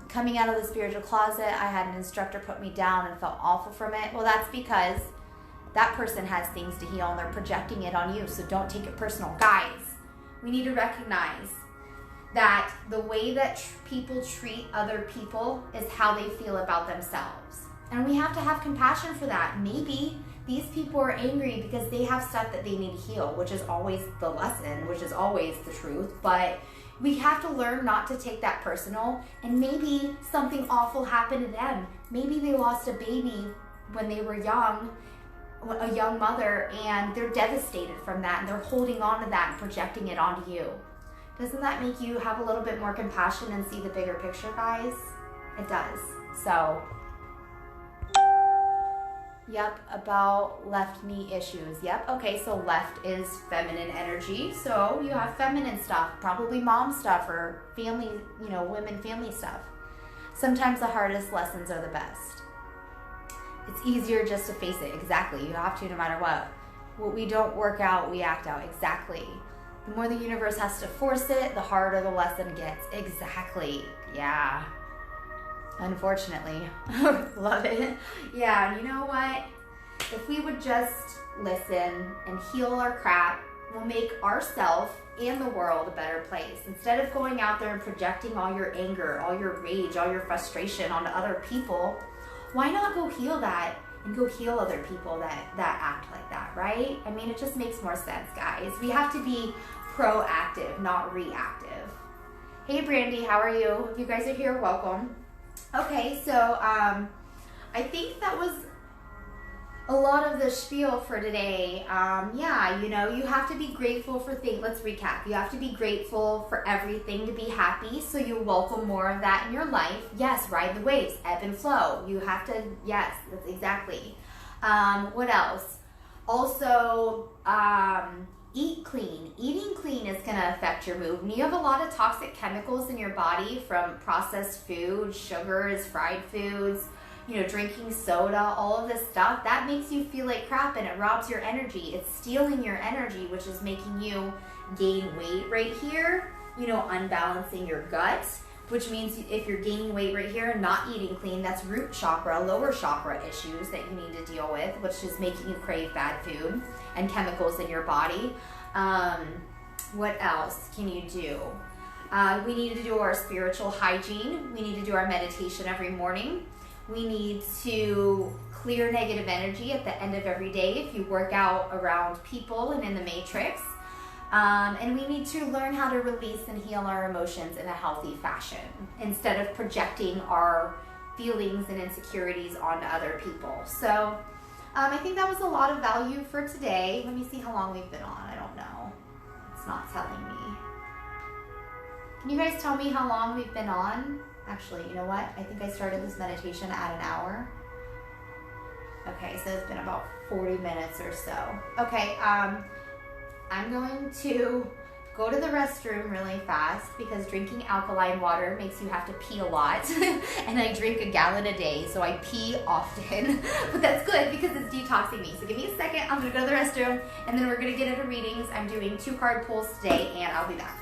Coming out of the spiritual closet, I had an instructor put me down and felt awful from it. Well, that's because that person has things to heal and they're projecting it on you, so don't take it personal. Guys, we need to recognize that the way that people treat other people is how they feel about themselves. And we have to have compassion for that. Maybe these people are angry because they have stuff that they need to heal, which is always the lesson, which is always the truth. But we have to learn not to take that personal, and maybe something awful happened to them. Maybe they lost a baby when they were young, a young mother, and they're devastated from that, and they're holding on to that and projecting it onto you. Doesn't that make you have a little bit more compassion and see the bigger picture, guys? It does. So, yep, about left knee issues. Yep, okay, so left is feminine energy. So you have feminine stuff, probably mom stuff or family, you know, women family stuff. Sometimes the hardest lessons are the best. It's easier just to face it. Exactly. You have to no matter what. What we don't work out, we act out. Exactly. The more the universe has to force it, the harder the lesson gets. Exactly. Yeah. Unfortunately. Love it. Yeah, and you know what? If we would just listen and heal our crap, we'll make ourselves and the world a better place. Instead of going out there and projecting all your anger, all your rage, all your frustration onto other people, why not go heal that and go heal other people that act like that, right? I mean, it just makes more sense, guys. We have to be proactive, not reactive. Hey, Brandy, how are you? If you guys are here, welcome. Okay, so I think that was a lot of the spiel for today. Yeah, you know, you have to be grateful for things. Let's recap. You have to be grateful for everything to be happy, so you welcome more of that in your life. Yes, ride the waves, ebb and flow. You have to, yes, that's exactly. What else? Also, eat clean. Eating clean is going to affect your mood. When you have a lot of toxic chemicals in your body from processed food, sugars, fried foods, you know, drinking soda, all of this stuff, that makes you feel like crap and it robs your energy. It's stealing your energy, which is making you gain weight right here, you know, unbalancing your gut, which means if you're gaining weight right here and not eating clean, that's root chakra, lower chakra issues that you need to deal with, which is making you crave bad food and chemicals in your body. What else can you do? We need to do our spiritual hygiene. We need to do our meditation every morning. We need to clear negative energy at the end of every day if you work out around people and in the matrix. And we need to learn how to release and heal our emotions in a healthy fashion instead of projecting our feelings and insecurities onto other people. So I think that was a lot of value for today. Let me see how long we've been on. I don't know. It's not telling me. Can you guys tell me how long we've been on? Actually, you know what? I think I started this meditation at an hour. Okay, so it's been about 40 minutes or so. Okay, I'm going to go to the restroom really fast because drinking alkaline water makes you have to pee a lot. And I drink a gallon a day, so I pee often. But that's good because it's detoxing me. So give me a second. I'm going to go to the restroom, and then we're going to get into readings. I'm doing 2 card pulls today, and I'll be back.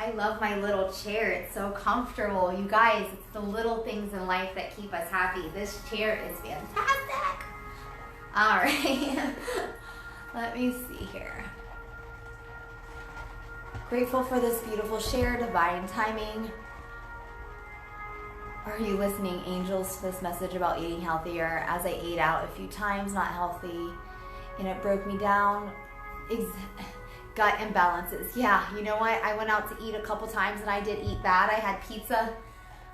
I love my little chair. It's so comfortable. You guys, it's the little things in life that keep us happy. This chair is fantastic. All right. Let me see here. Grateful for this beautiful share, divine timing. Are you listening, angels, to this message about eating healthier? As I ate out a few times, not healthy, and it broke me down. Gut imbalances. Yeah, you know what? I went out to eat a couple times and I did eat that. I had pizza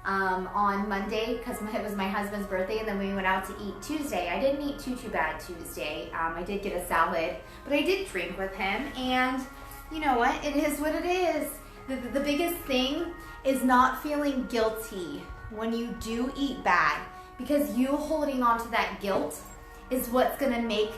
on Monday because it was my husband's birthday, and then we went out to eat Tuesday. I didn't eat too bad Tuesday. I did get a salad, but I did drink with him, and you know what? It is what it is. The biggest thing is not feeling guilty when you do eat bad, because you holding on to that guilt is what's gonna make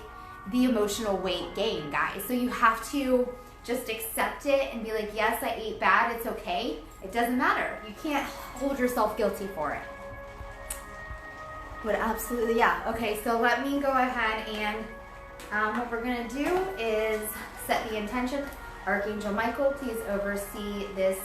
the emotional weight gain, guys. So you have to just accept it and be like, yes, I ate bad, it's okay. It doesn't matter. You can't hold yourself guilty for it. But absolutely, yeah. Okay, so let me go ahead and what we're gonna do is set the intention. Archangel Michael, please oversee this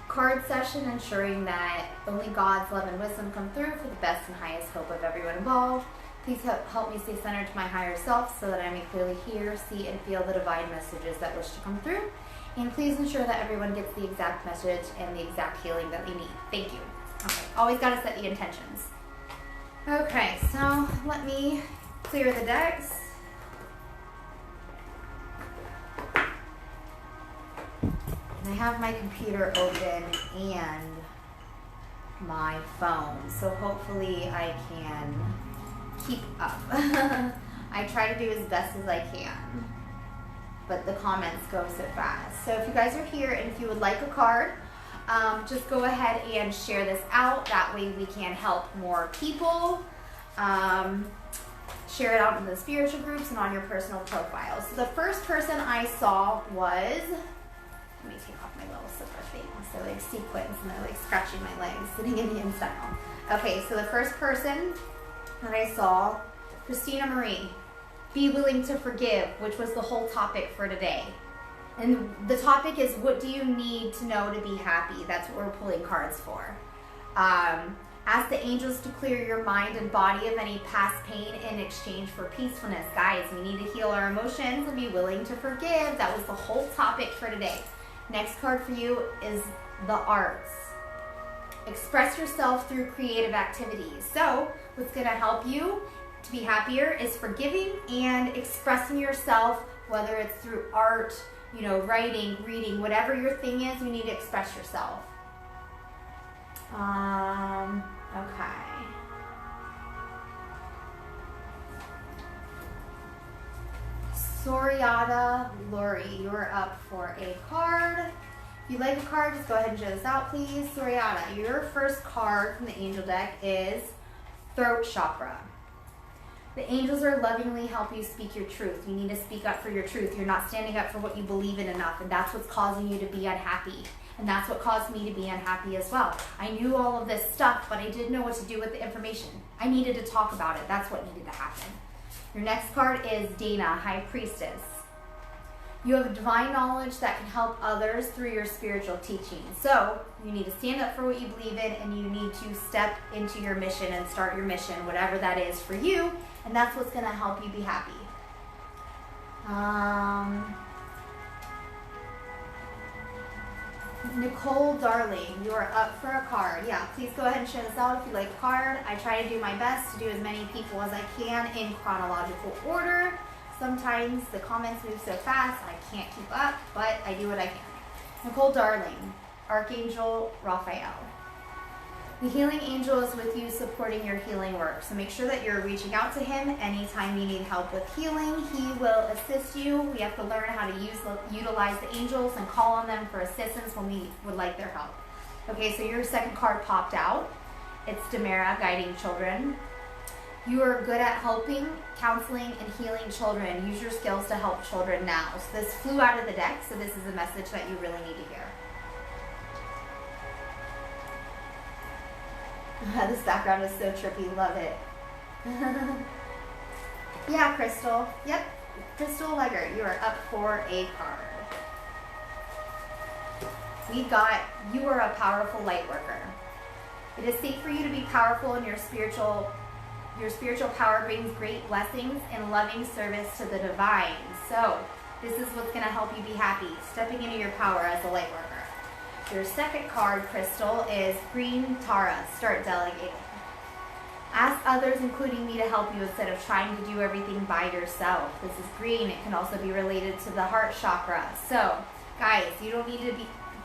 card session, ensuring that only God's love and wisdom come through for the best and highest hope of everyone involved. Please help me stay centered to my higher self so that I may clearly hear, see, and feel the divine messages that wish to come through. And please ensure that everyone gets the exact message and the exact healing that they need. Thank you. Okay, always got to set the intentions. Okay, so let me clear the decks. And I have my computer open and my phone, so hopefully I can keep up. I try to do as best as I can, but the comments go so fast. So if you guys are here and if you would like a card, just go ahead and share this out. That way we can help more people. Share it out in the spiritual groups and on your personal profile. So the first person I saw was, let me take off my little slipper thing. So like sequins and they're like scratching my legs, sitting Indian style. Okay, so the first person that I saw, Christina Marie, be willing to forgive, which was the whole topic for today. And the topic is, what do you need to know to be happy? That's what we're pulling cards for. Ask the angels to clear your mind and body of any past pain in exchange for peacefulness. Guys, we need to heal our emotions and be willing to forgive. That was the whole topic for today. Next card for you is the arts. Express yourself through creative activities. So what's going to help you to be happier is forgiving and expressing yourself, whether it's through art, you know, writing, reading, whatever your thing is, you need to express yourself. Okay. Soriata Lori, you're up for a card. If you like a card, just go ahead and show this out, please. Soriata, your first card from the angel deck is Throat Chakra. The angels are lovingly help you speak your truth. You need to speak up for your truth. You're not standing up for what you believe in enough, and that's what's causing you to be unhappy. And that's what caused me to be unhappy as well. I knew all of this stuff, but I didn't know what to do with the information. I needed to talk about it. That's what needed to happen. Your next card is Dana, High Priestess. You have a divine knowledge that can help others through your spiritual teaching. So you need to stand up for what you believe in, and you need to step into your mission and start your mission, whatever that is for you. And that's what's going to help you be happy. Nicole Darling, you are up for a card. Yeah, please go ahead and share this out if you like a card. I try to do my best to do as many people as I can in chronological order. Sometimes the comments move so fast I can't keep up, but I do what I can. Nicole Darling, Archangel Raphael. The healing angel is with you, supporting your healing work. So make sure that you're reaching out to him anytime you need help with healing. He will assist you. We have to learn how to utilize the angels and call on them for assistance when we would like their help. Okay, so your second card popped out. It's Demara, guiding children. You are good at helping, counseling, and healing children. Use your skills to help children now. So this flew out of the deck, so this is a message that you really need to hear. This background is so trippy. Love it. Yeah, Crystal. Yep. Crystal Legger, you are up for a card. You are a powerful light worker. It is safe for you to be powerful, and your spiritual power brings great blessings and loving service to the divine. So this is what's going to help you be happy, stepping into your power as a light worker. Your second card, crystal, is green Tara. Start delegating. Ask others, including me, to help you instead of trying to do everything by yourself. This is green. It can also be related to the heart chakra. So, guys, you don't need to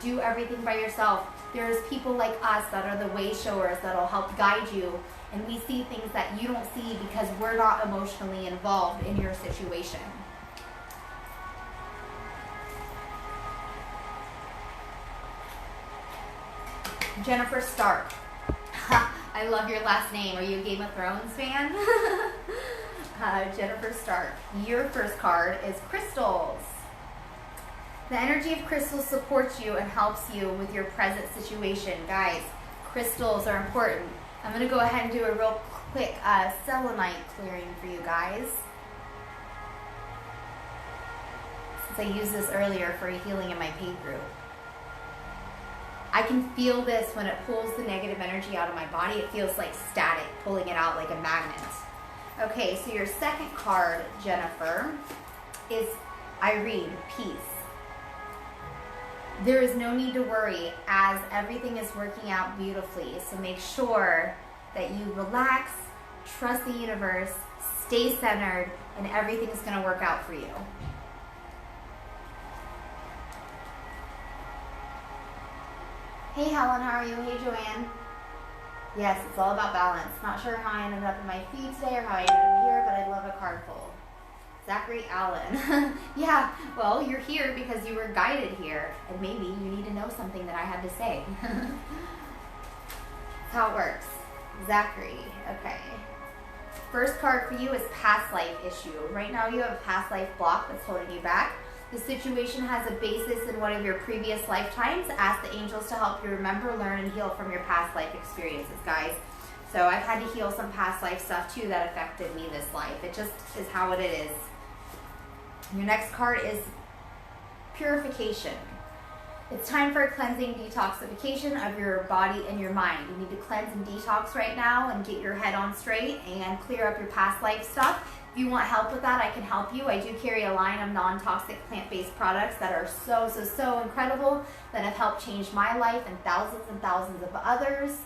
do everything by yourself. There's people like us that are the way showers that'll help guide you, and we see things that you don't see because we're not emotionally involved in your situation. Jennifer Stark. I love your last name. Are you a Game of Thrones fan? Jennifer Stark. Your first card is crystals. The energy of crystals supports you and helps you with your present situation. Guys, crystals are important. I'm going to go ahead and do a real quick selenite clearing for you guys, since I used this earlier for a healing in my paid group. I can feel this when it pulls the negative energy out of my body. It feels like static, pulling it out like a magnet. Okay, so your second card, Jennifer, is Irene, peace. There is no need to worry as everything is working out beautifully. So make sure that you relax, trust the universe, stay centered, and everything's going to work out for you. Hey Helen, how are you? Hey Joanne. Yes, it's all about balance. Not sure how I ended up in my feed today or how I ended up here, but I love a card pull. Zachary Allen. Yeah, well, you're here because you were guided here, and maybe you need to know something that I had to say. That's how it works. Zachary, okay. First card for you is past life issue. Right now you have a past life block that's holding you back. The situation has a basis in one of your previous lifetimes. Ask the angels to help you remember, learn, and heal from your past life experiences, guys. So I've had to heal some past life stuff too that affected me this life. It just is how it is. Your next card is purification. It's time for a cleansing detoxification of your body and your mind. You need to cleanse and detox right now and get your head on straight and clear up your past life stuff. If you want help with that, I can help you. I do carry a line of non-toxic plant-based products that are so incredible, that have helped change my life and thousands of others.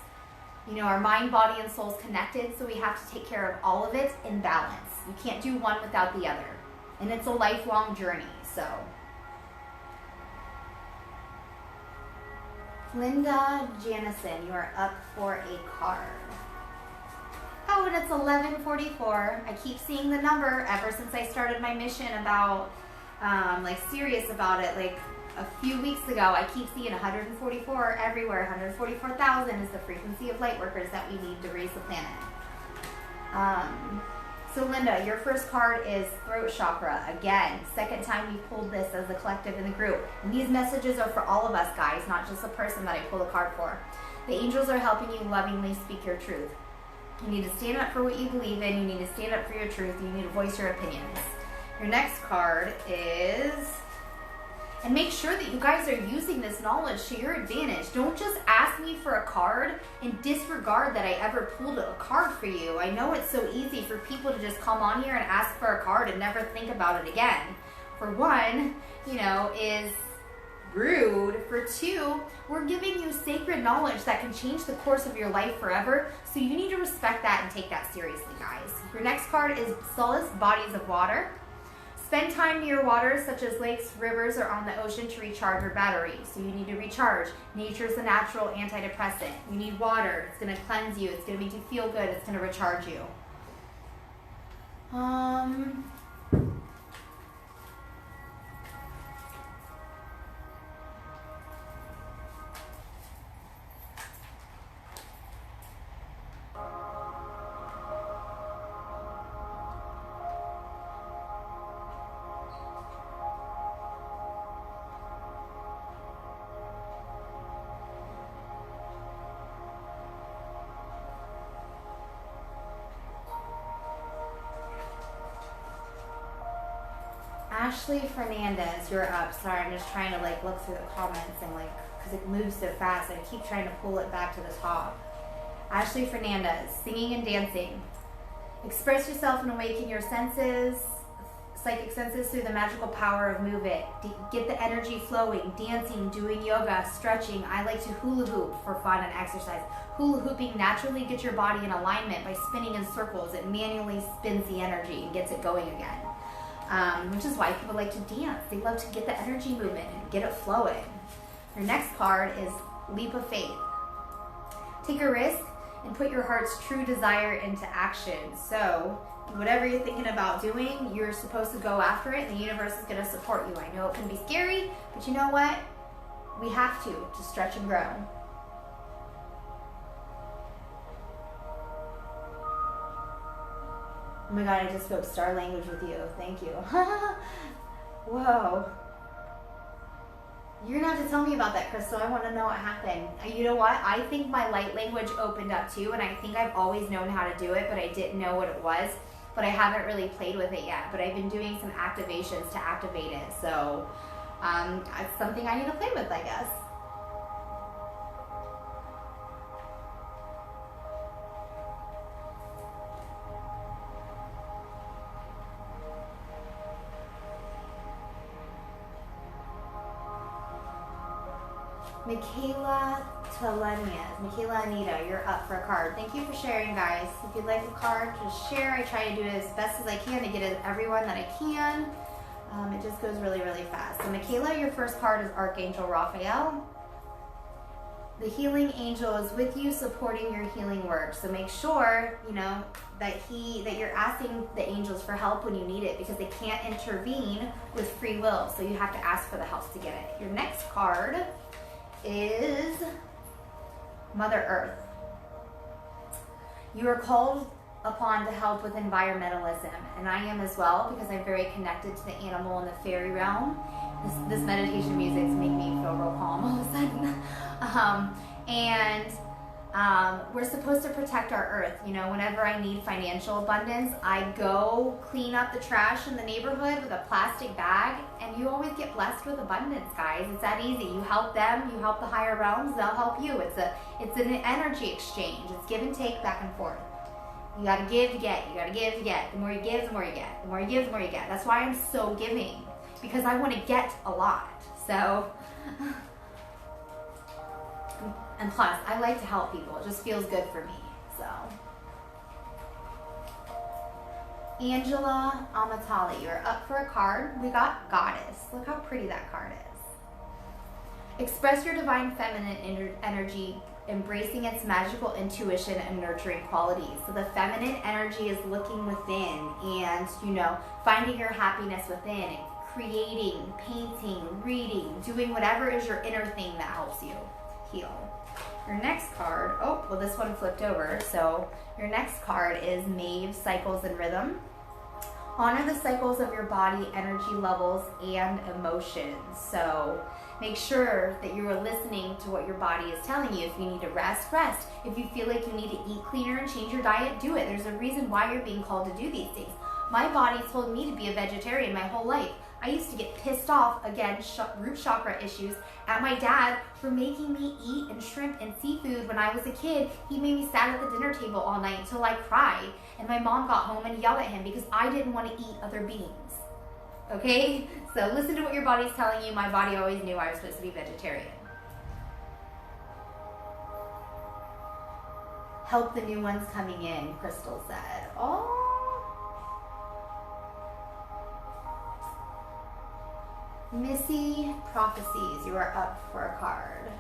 You know, our mind, body, and soul is connected, so we have to take care of all of it in balance. You can't do one without the other. And it's a lifelong journey, so. Linda Janison, you are up for a card. Oh, and it's 11:44. I keep seeing the number ever since I started my mission about, serious about it, like a few weeks ago. I keep seeing 144 everywhere. 144,000 is the frequency of light workers that we need to raise the planet. So Linda, your first card is throat chakra. Again, second time we pulled this as a collective in the group. And these messages are for all of us, guys, not just the person that I pulled a card for. The angels are helping you lovingly speak your truth. You need to stand up for what you believe in. You need to stand up for your truth. You need to voice your opinions. Your next card is... And make sure that you guys are using this knowledge to your advantage. Don't just ask me for a card and disregard that I ever pulled a card for you. I know it's so easy for people to just come on here and ask for a card and never think about it again. For one, is rude. For two, we're giving you sacred knowledge that can change the course of your life forever. So you need to respect that and take that seriously, guys. Your next card is solace, bodies of water. Spend time near water such as lakes, rivers, or on the ocean to recharge your battery. So you need to recharge. Nature is a natural antidepressant. You need water. It's going to cleanse you. It's going to make you feel good. It's going to recharge you. Ashley Fernandez, you're up. Sorry, I'm just trying to look through the comments and because it moves so fast. I keep trying to pull it back to the top. Ashley Fernandez, singing and dancing. Express yourself and awaken your senses, psychic senses, through the magical power of move it. Get the energy flowing, dancing, doing yoga, stretching. I like to hula hoop for fun and exercise. Hula hooping naturally gets your body in alignment by spinning in circles. It manually spins the energy and gets it going again, which is why people like to dance. They love to get the energy movement and get it flowing. Your next card is leap of faith. Take a risk and put your heart's true desire into action. So whatever you're thinking about doing, you're supposed to go after it, and the universe is going to support you. I know it can be scary, but you know what? We have to stretch and grow. Oh my God, I just spoke star language with you. Thank you. Whoa. You're going to have to tell me about that, Crystal. I want to know what happened. You know what? I think my light language opened up too, and I think I've always known how to do it, but I didn't know what it was. But I haven't really played with it yet. But I've been doing some activations to activate it. So it's something I need to play with, I guess. Michaela Telenias, Michaela Anita, you're up for a card. Thank you for sharing, guys. If you'd like a card, just share. I try to do it as best as I can to get it to everyone that I can. It just goes really, really fast. So Michaela, your first card is Archangel Raphael. The healing angel is with you, supporting your healing work. So make sure, you know, that you're asking the angels for help when you need it, because they can't intervene with free will. So you have to ask for the help to get it. Your next card is Mother Earth. You are called upon to help with environmentalism, and I am as well, because I'm very connected to the animal and the fairy realm. This meditation music's making me feel real calm all of a sudden. We're supposed to protect our earth. You know, whenever I need financial abundance, I go clean up the trash in the neighborhood with a plastic bag, and you always get blessed with abundance, guys. It's that easy. You help them, you help the higher realms, they'll help you. It's an energy exchange. It's give and take, back and forth. You gotta give to get. You gotta give to get. The more you give, the more you get. The more you give, the more you get. That's why I'm so giving, because I want to get a lot. So, and plus, I like to help people. It just feels good for me. So, Angela Amatali, you're up for a card. We got Goddess. Look how pretty that card is. Express your divine feminine energy, embracing its magical intuition and nurturing qualities. So the feminine energy is looking within and, you know, finding your happiness within, creating, painting, reading, doing whatever is your inner thing that helps you heal. Your next card, oh, well, this one flipped over. So your next card is Maeve, Cycles and Rhythm. Honor the cycles of your body, energy levels, and emotions. So make sure that you are listening to what your body is telling you. If you need to rest, rest. If you feel like you need to eat cleaner and change your diet, do it. There's a reason why you're being called to do these things. My body told me to be a vegetarian my whole life. I used to get pissed off, again, root chakra issues, at my dad for making me eat and shrimp and seafood when I was a kid. He made me sat at the dinner table all night until I cried. And my mom got home and yelled at him because I didn't want to eat other beings. Okay? So listen to what your body's telling you. My body always knew I was supposed to be vegetarian. Help the new ones coming in, Crystal said. Oh. Missy Prophecies, you are up for a card.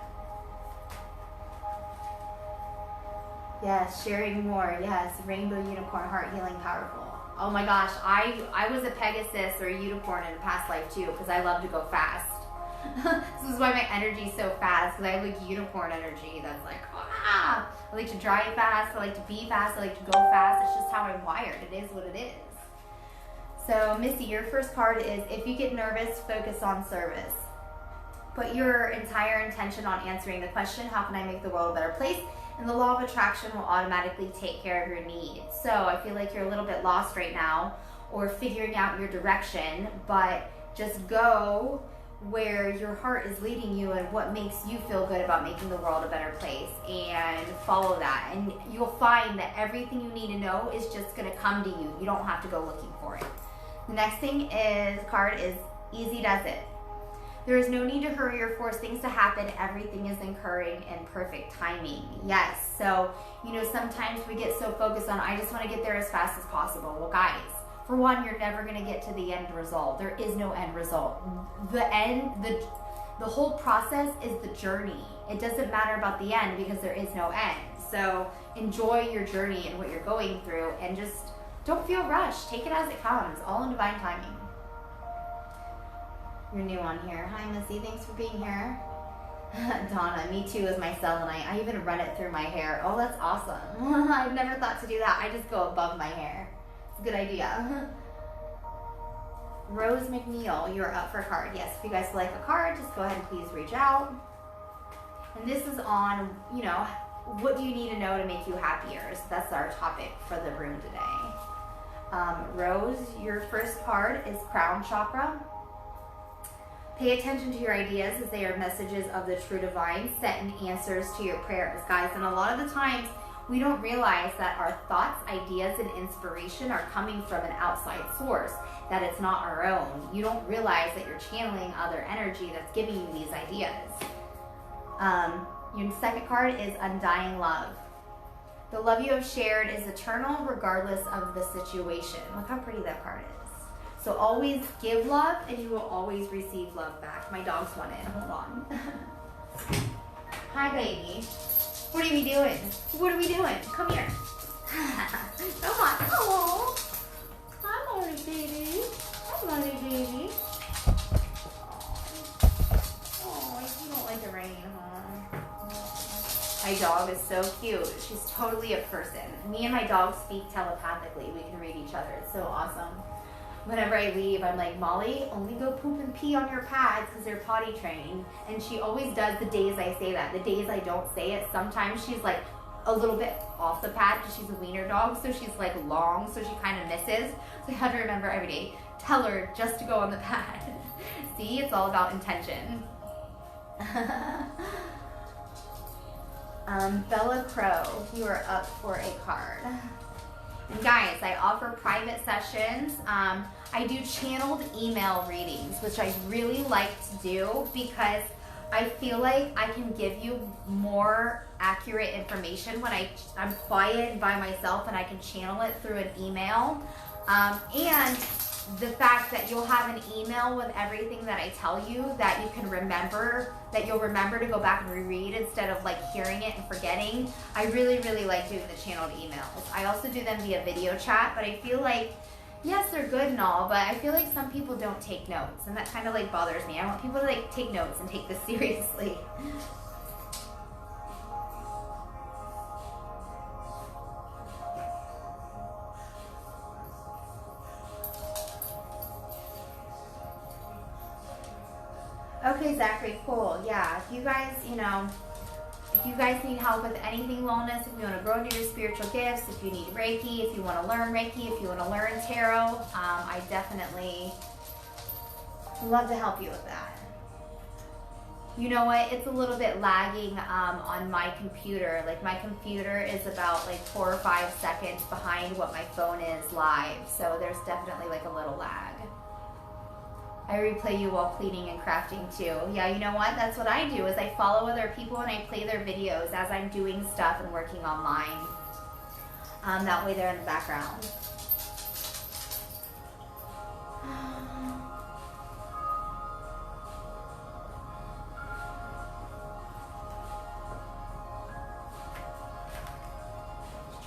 Yes, sharing more. Yes, rainbow unicorn, heart healing, powerful. Oh my gosh, I was a Pegasus or a unicorn in a past life too, because I love to go fast. This is why my energy is so fast, because I have like unicorn energy that's like, ah! I like to drive fast, I like to be fast, I like to go fast. It's just how I'm wired. It is what it is. So, Missy, your first card is, if you get nervous, focus on service. Put your entire intention on answering the question, how can I make the world a better place? And the law of attraction will automatically take care of your needs. So, I feel like you're a little bit lost right now, or figuring out your direction, but just go where your heart is leading you and what makes you feel good about making the world a better place, and follow that. And you'll find that everything you need to know is just going to come to you. You don't have to go looking for it. The next thing is card is easy does it. There is no need to hurry or force things to happen. Everything is occurring in perfect timing. Yes. So, sometimes we get so focused on, I just want to get there as fast as possible. Well, guys, for one, you're never going to get to the end result. There is no end result. The whole process is the journey. It doesn't matter about the end because there is no end. So enjoy your journey and what you're going through, and just don't feel rushed. Take it as it comes, all in divine timing. You're new on here. Hi, Missy. Thanks for being here. Donna, me too, is my selenite. I even run it through my hair. Oh, that's awesome. I've never thought to do that. I just go above my hair. It's a good idea. Rose McNeil, you're up for a card. Yes, if you guys like a card, just go ahead and please reach out. And this is on, what do you need to know to make you happier? So that's our topic for the room today. Rose, your first card is Crown Chakra. Pay attention to your ideas, as they are messages of the true divine, set in answers to your prayers, guys. And a lot of the times, we don't realize that our thoughts, ideas, and inspiration are coming from an outside source, that it's not our own. You don't realize that you're channeling other energy that's giving you these ideas. Your second card is Undying Love. The love you have shared is eternal regardless of the situation. Look how pretty that card is. So always give love and you will always receive love back. My dog's want in. Hold on. Hi, baby. What are we doing? What are we doing? Come here. Come on. Oh, hi, Molly, baby. Hi, Molly, baby. Oh, you don't like the rain, huh? My dog is so cute. She's totally a person. Me and my dog speak telepathically. We can read each other. It's so awesome. Whenever I leave, I'm like, Molly, only go poop and pee on your pads because they're potty trained. And she always does the days I say that. The days I don't say it, sometimes she's like a little bit off the pad because she's a wiener dog. So she's like long, so she kind of misses. So I have to remember every day, tell her just to go on the pad. See, it's all about intention. Bella Crow, you are up for a card. And guys, I offer private sessions. I do channeled email readings, which I really like to do because I feel like I can give you more accurate information when I'm quiet by myself and I can channel it through an email. And the fact that you'll have an email with everything that I tell you that you can remember, that you'll remember to go back and reread instead of like hearing it and forgetting. I really, really like doing the channeled emails. I also do them via video chat, but I feel like, yes, they're good and all, but I feel like some people don't take notes, and that kind of like bothers me. I want people to like take notes and take this seriously. Okay, Zachary, cool. Yeah, if you guys, if you guys need help with anything wellness, if you want to grow into your spiritual gifts, if you need Reiki, if you want to learn Reiki, if you want to learn tarot, I definitely love to help you with that. You know what? It's a little bit lagging on my computer. Like my computer is about like 4 or 5 seconds behind what my phone is live. So there's definitely like a little lag. I replay you while cleaning and crafting too. Yeah, you know what? That's what I do, is I follow other people and I play their videos as I'm doing stuff and working online. That way they're in the background. Just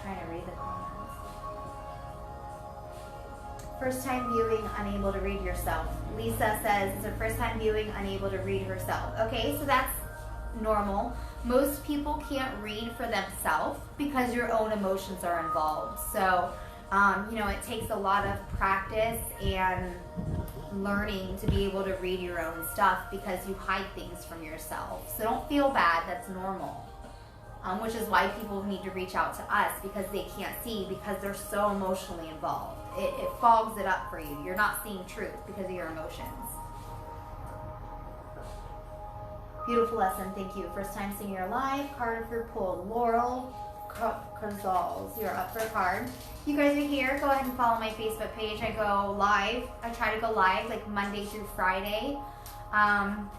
trying to read the comments. First time viewing, unable to read yourself. Lisa says it's her first time viewing, unable to read herself. Okay, so that's normal. Most people can't read for themselves because your own emotions are involved. So, it takes a lot of practice and learning to be able to read your own stuff because you hide things from yourself. So don't feel bad, that's normal. Which is why people need to reach out to us, because they can't see, because they're so emotionally involved. It fogs it up for you. You're not seeing truth because of your emotions. Beautiful lesson. Thank you. First time seeing your live. Card for pull. Laurel Cazals. You're up for a card. You guys are here. Go ahead and follow my Facebook page. I go live. I try to go live like Monday through Friday. On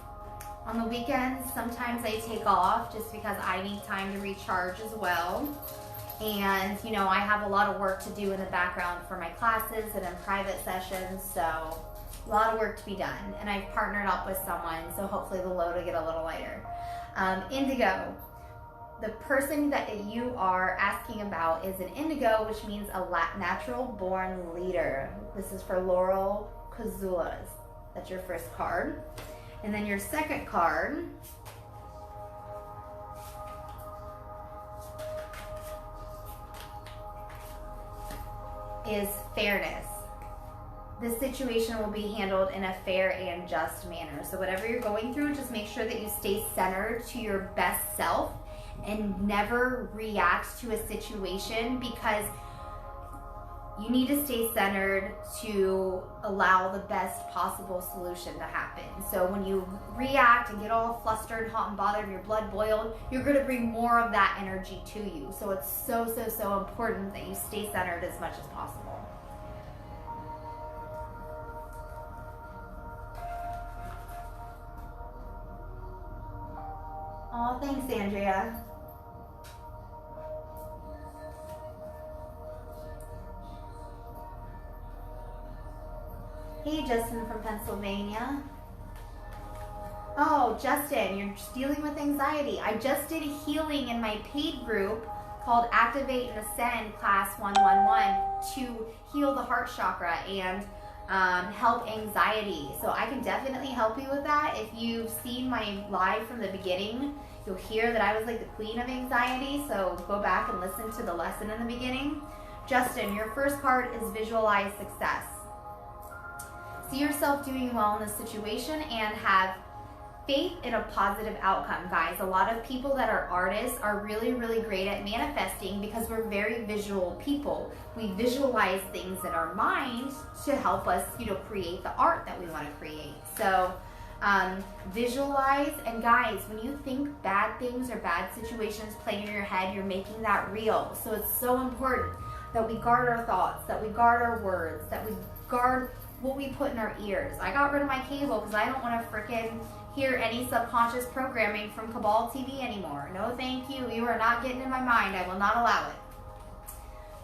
the weekends, sometimes I take off just because I need time to recharge as well. And, you know, I have a lot of work to do in the background for my classes and in private sessions, so a lot of work to be done. And I've partnered up with someone, so hopefully the load will get a little lighter. Indigo. The person that you are asking about is an indigo, which means a natural born leader. This is for Laurel Cazulas. That's your first card. And then your second card is fairness. This situation will be handled in a fair and just manner. So whatever you're going through, just make sure that you stay centered to your best self and never react to a situation, because you need to stay centered to allow the best possible solution to happen. So when you react and get all flustered, hot and bothered, and your blood boiled, you're gonna bring more of that energy to you. So it's so important that you stay centered as much as possible. Oh, thanks, Andrea. Hey, Justin from Pennsylvania. Oh, Justin, you're dealing with anxiety. I just did a healing in my paid group called Activate and Ascend Class 111 to heal the heart chakra and help anxiety. So I can definitely help you with that. If you've seen my live from the beginning, you'll hear that I was like the queen of anxiety. So go back and listen to the lesson in the beginning. Justin, your first card is Visualize Success. See yourself doing well in this situation and have faith in a positive outcome, guys. A lot of people that are artists are really great at manifesting because we're very visual people. We visualize things in our minds to help us, you know, create the art that we want to create. So visualize, and guys, when you think bad things or bad situations playing in your head, you're making that real. So it's so important that we guard our thoughts, that we guard our words, that we guard what we put in our ears. I got rid of my cable because I don't want to freaking hear any subconscious programming from Cabal TV anymore. No thank you. You are not getting in my mind. I will not allow it.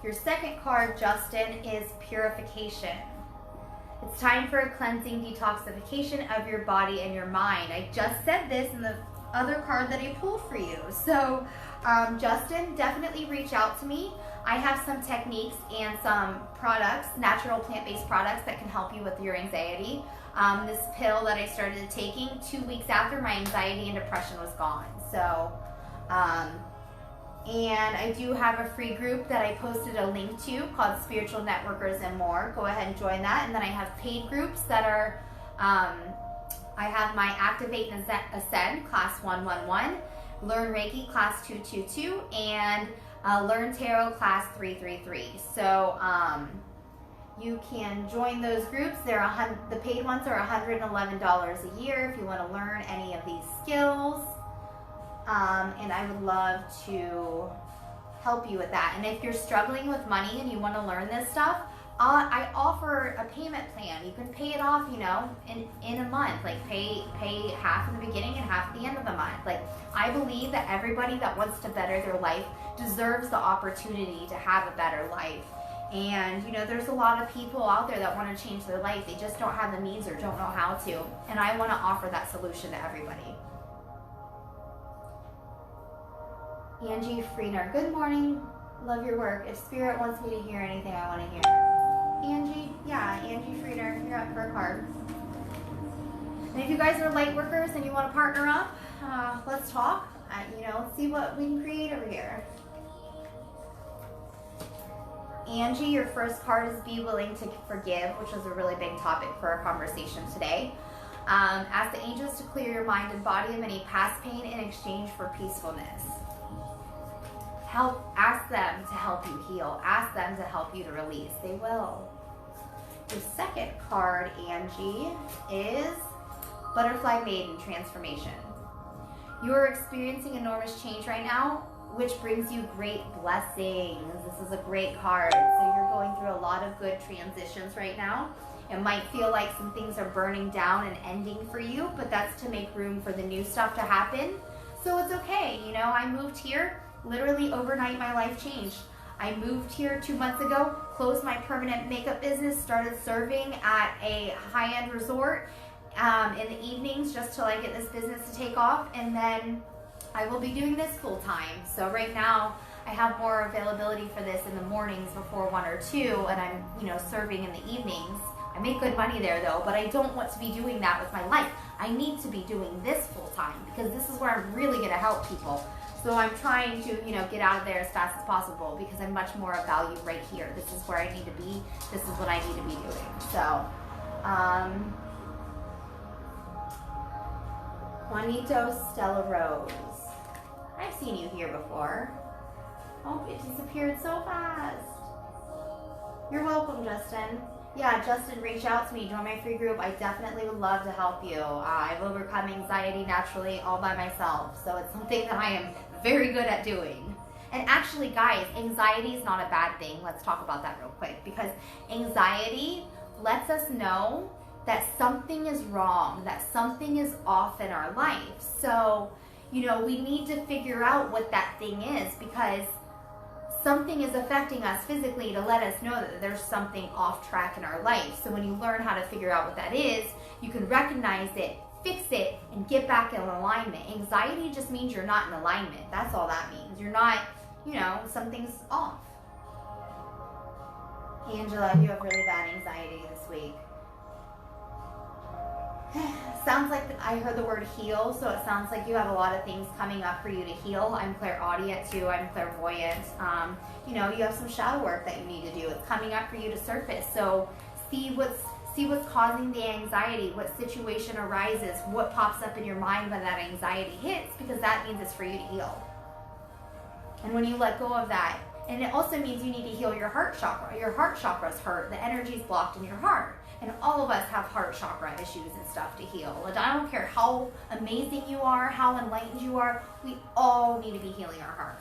Your second card, Justin, is Purification. It's time for a cleansing detoxification of your body and your mind. I just said this in the other card that I pulled for you. So Justin, definitely reach out to me. I have some techniques and some products, natural plant-based products that can help you with your anxiety. This pill that I started taking 2 weeks after my anxiety and depression was gone. So, and I do have a free group that I posted a link to called Spiritual Networkers and More. Go ahead and join that. And then I have paid groups that are, I have my Activate and Ascend Class 111, Learn Reiki Class 222, and Learn Tarot Class 333. So you can join those groups. The paid ones are $111 a year if you want to learn any of these skills. And I would love to help you with that. And if you're struggling with money and you want to learn this stuff, I offer a payment plan. You can pay it off, you know, in a month. Like pay half in the beginning and half at the end of the month. Like, I believe that everybody that wants to better their life deserves the opportunity to have a better life. And, you know, there's a lot of people out there that want to change their life. They just don't have the means or don't know how to. And I want to offer that solution to everybody. Angie Freener, good morning. Love your work. If Spirit wants me to hear anything, I want to hear. Angie, yeah, Angie Freener, you're up for a card. And if you guys are light workers and you want to partner up, let's talk. You know, let's see what we can create over here. Angie, your first card is Be Willing to Forgive, which was a really big topic for our conversation today. Ask the angels to clear your mind and body of any past pain in exchange for peacefulness. Ask them to help you heal. Ask them to help you to release. They will. Your second card, Angie, is Butterfly Maiden Transformation. You're experiencing enormous change right now, which brings you great blessings. This is a great card. So you're going through a lot of good transitions right now. It might feel like some things are burning down and ending for you, but that's to make room for the new stuff to happen. So it's okay. You know, I moved here, literally overnight my life changed. I moved here 2 months ago, closed my permanent makeup business, started serving at a high-end resort in the evenings just till I get this business to take off, and then I will be doing this full time. So right now I have more availability for this in the mornings before 1 or 2, and I'm, you know, serving in the evenings. I make good money there though, but I don't want to be doing that with my life. I need to be doing this full time because this is where I'm really going to help people. So I'm trying to, you know, get out of there as fast as possible because I'm much more of value right here. This is where I need to be. This is what I need to be doing. So, Juanito Stella Rose. I've seen you here before. Oh, it disappeared so fast. You're welcome, Justin. Yeah, Justin, reach out to me. Join my free group. I definitely would love to help you. I've overcome anxiety naturally all by myself. So it's something that I am very good at doing. And actually, guys, anxiety is not a bad thing. Let's talk about that real quick. Because anxiety lets us know that something is wrong, that something is off in our life. So, you know, we need to figure out what that thing is because something is affecting us physically to let us know that there's something off track in our life. So when you learn how to figure out what that is, you can recognize it, fix it, and get back in alignment. Anxiety just means you're not in alignment. That's all that means. You're not, you know, something's off. Angela, you have really bad anxiety this week. Sounds like I heard the word heal, so it sounds like you have a lot of things coming up for you to heal. I'm clairaudient too, I'm clairvoyant. You know, you have some shadow work that you need to do. It's coming up for you to surface. So see what's causing the anxiety, what situation arises, what pops up in your mind when that anxiety hits, because that means it's for you to heal. And when you let go of that, and it also means you need to heal your heart chakra. Your heart chakra's hurt, the energy's blocked in your heart. And all of us have heart chakra issues and stuff to heal. And I don't care how amazing you are, how enlightened you are, we all need to be healing our heart.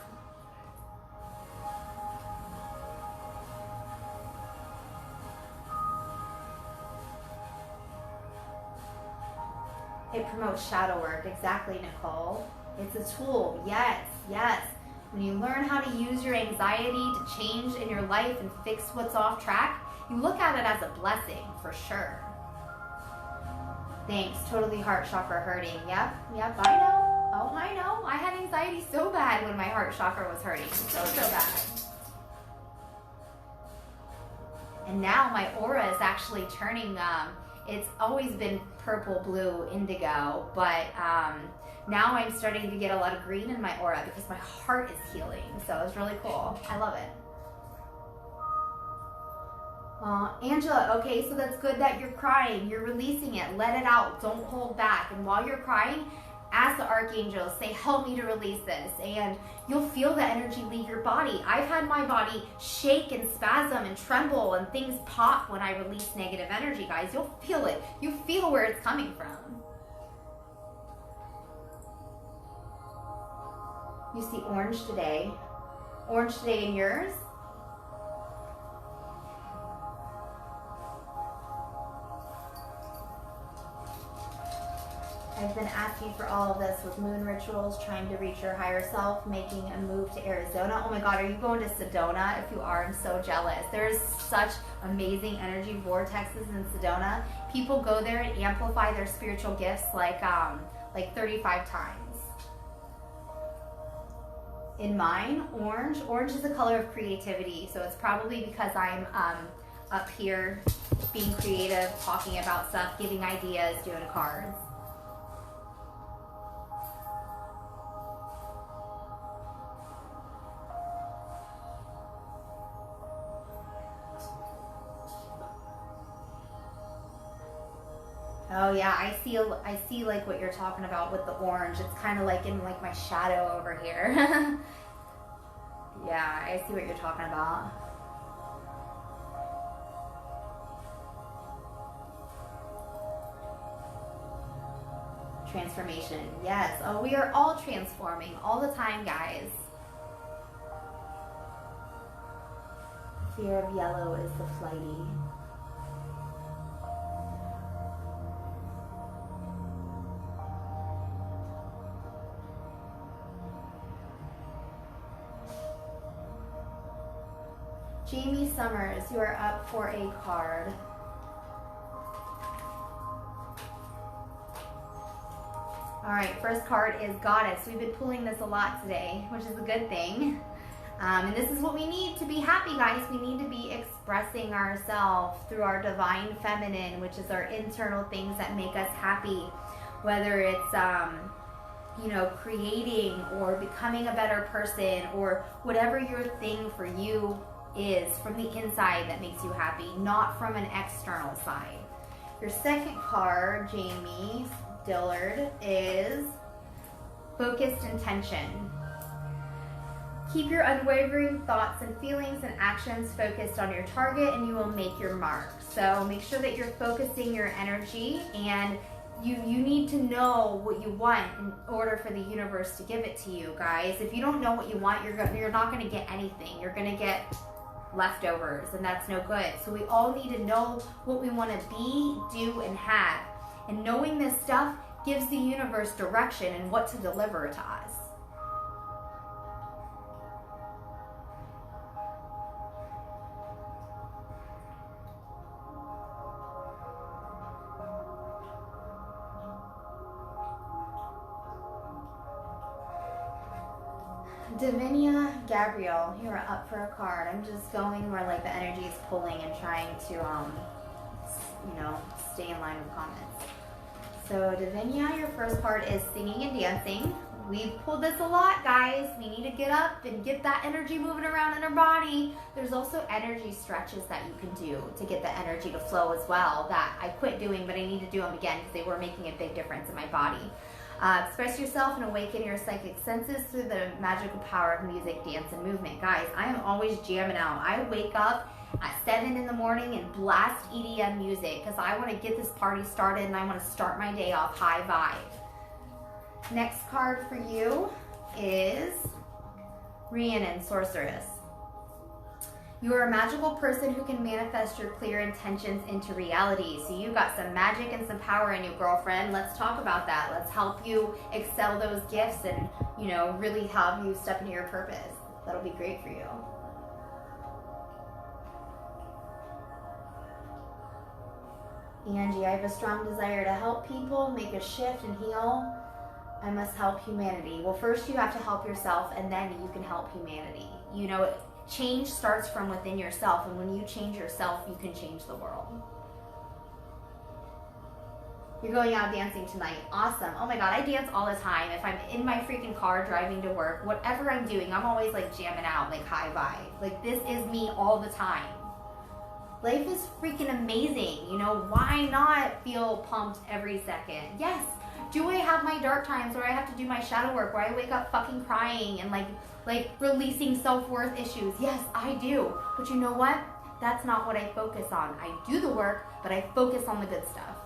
It promotes shadow work. Exactly, Nicole. It's a tool. Yes, yes. When you learn how to use your anxiety to change in your life and fix what's off track, you look at it as a blessing, for sure. Thanks. Totally heart chakra hurting. Yep, I know. Oh, I know. I had anxiety so bad when my heart chakra was hurting. So bad. And now my aura is actually turning, it's always been purple, blue, indigo, but now I'm starting to get a lot of green in my aura because my heart is healing. So it's really cool. I love it. Angela, okay, so that's good that you're crying. You're releasing it. Let it out. Don't hold back. And while you're crying, ask the archangels, say, help me to release this. And you'll feel the energy leave your body. I've had my body shake and spasm and tremble and things pop when I release negative energy, guys. You'll feel it. You feel where it's coming from. You see orange today. Orange today in yours? I've been asking for all of this with moon rituals, trying to reach your higher self, making a move to Arizona. Oh my God, are you going to Sedona? If you are, I'm so jealous. There's such amazing energy vortexes in Sedona. People go there and amplify their spiritual gifts like 35 times. In mine, orange. Orange is the color of creativity, so it's probably because I'm up here being creative, talking about stuff, giving ideas, doing cards. Oh yeah, I see like what you're talking about with the orange. It's kind of like in like my shadow over here. Yeah, I see what you're talking about. Transformation. Yes. Oh, we are all transforming all the time, guys. Fear of yellow is the flighty. Jamie Summers, you are up for a card. All right, first card is Goddess. We've been pulling this a lot today, which is a good thing. And this is what we need to be happy, guys. We need to be expressing ourselves through our divine feminine, which is our internal things that make us happy. Whether it's, you know, creating or becoming a better person, or whatever your thing for you is from the inside that makes you happy, not from an external side. Your second card, Jamie Dillard, is Focused Intention. Keep your unwavering thoughts and feelings and actions focused on your target and you will make your mark. So make sure that you're focusing your energy, and you need to know what you want in order for the universe to give it to you, guys. If you don't know what you want, you're not going to get anything. You're going to get leftovers, and that's no good. So we all need to know what we want to be, do, and have. And knowing this stuff gives the universe direction and what to deliver to us. Davinia Gabriel, you are up for a card. I'm just going where like the energy is pulling and trying to, you know, stay in line with comments. So Davinia, your first card is Singing and Dancing. We've pulled this a lot, guys. We need to get up and get that energy moving around in our body. There's also energy stretches that you can do to get the energy to flow as well that I quit doing, but I need to do them again because they were making a big difference in my body. Express yourself and awaken your psychic senses through the magical power of music, dance, and movement. Guys, I am always jamming out. I wake up at 7 in the morning and blast EDM music because I want to get this party started and I want to start my day off high vibe. Next card for you is Rhiannon, Sorceress. You are a magical person who can manifest your clear intentions into reality. So you got some magic and some power in you, girlfriend. Let's talk about that. Let's help you excel those gifts and, you know, really help you step into your purpose. That'll be great for you. Angie, I have a strong desire to help people, make a shift and heal. I must help humanity. Well, first you have to help yourself and then you can help humanity. You know, change starts from within yourself, and when you change yourself, you can change the world. You're going out dancing tonight. Awesome. Oh my God, I dance all the time. If I'm in my freaking car driving to work, whatever I'm doing, I'm always like jamming out, like high vibe. Like this is me all the time. Life is freaking amazing. You know, why not feel pumped every second? Yes. Do I have my dark times where I have to do my shadow work, where I wake up fucking crying and like releasing self-worth issues? Yes, I do. But you know what? That's not what I focus on. I do the work, but I focus on the good stuff.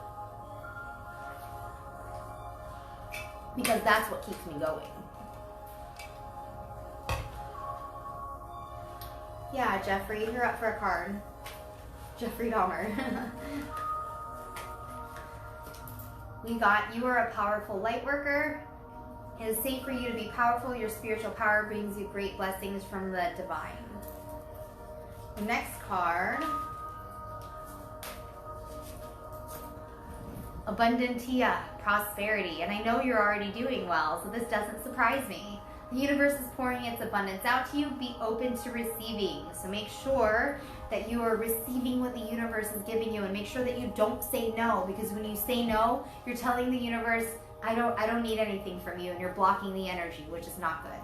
Because that's what keeps me going. Yeah, Jeffrey, you're up for a card. Jeffrey Dahmer. We got, you are a powerful light worker. It is safe for you to be powerful. Your spiritual power brings you great blessings from the divine. The next card, Abundantia, prosperity. And I know you're already doing well, so this doesn't surprise me. The universe is pouring its abundance out to you. Be open to receiving. So make sure that you are receiving what the universe is giving you, and make sure that you don't say no, because when you say no, you're telling the universe, I don't need anything from you, and you're blocking the energy, which is not good.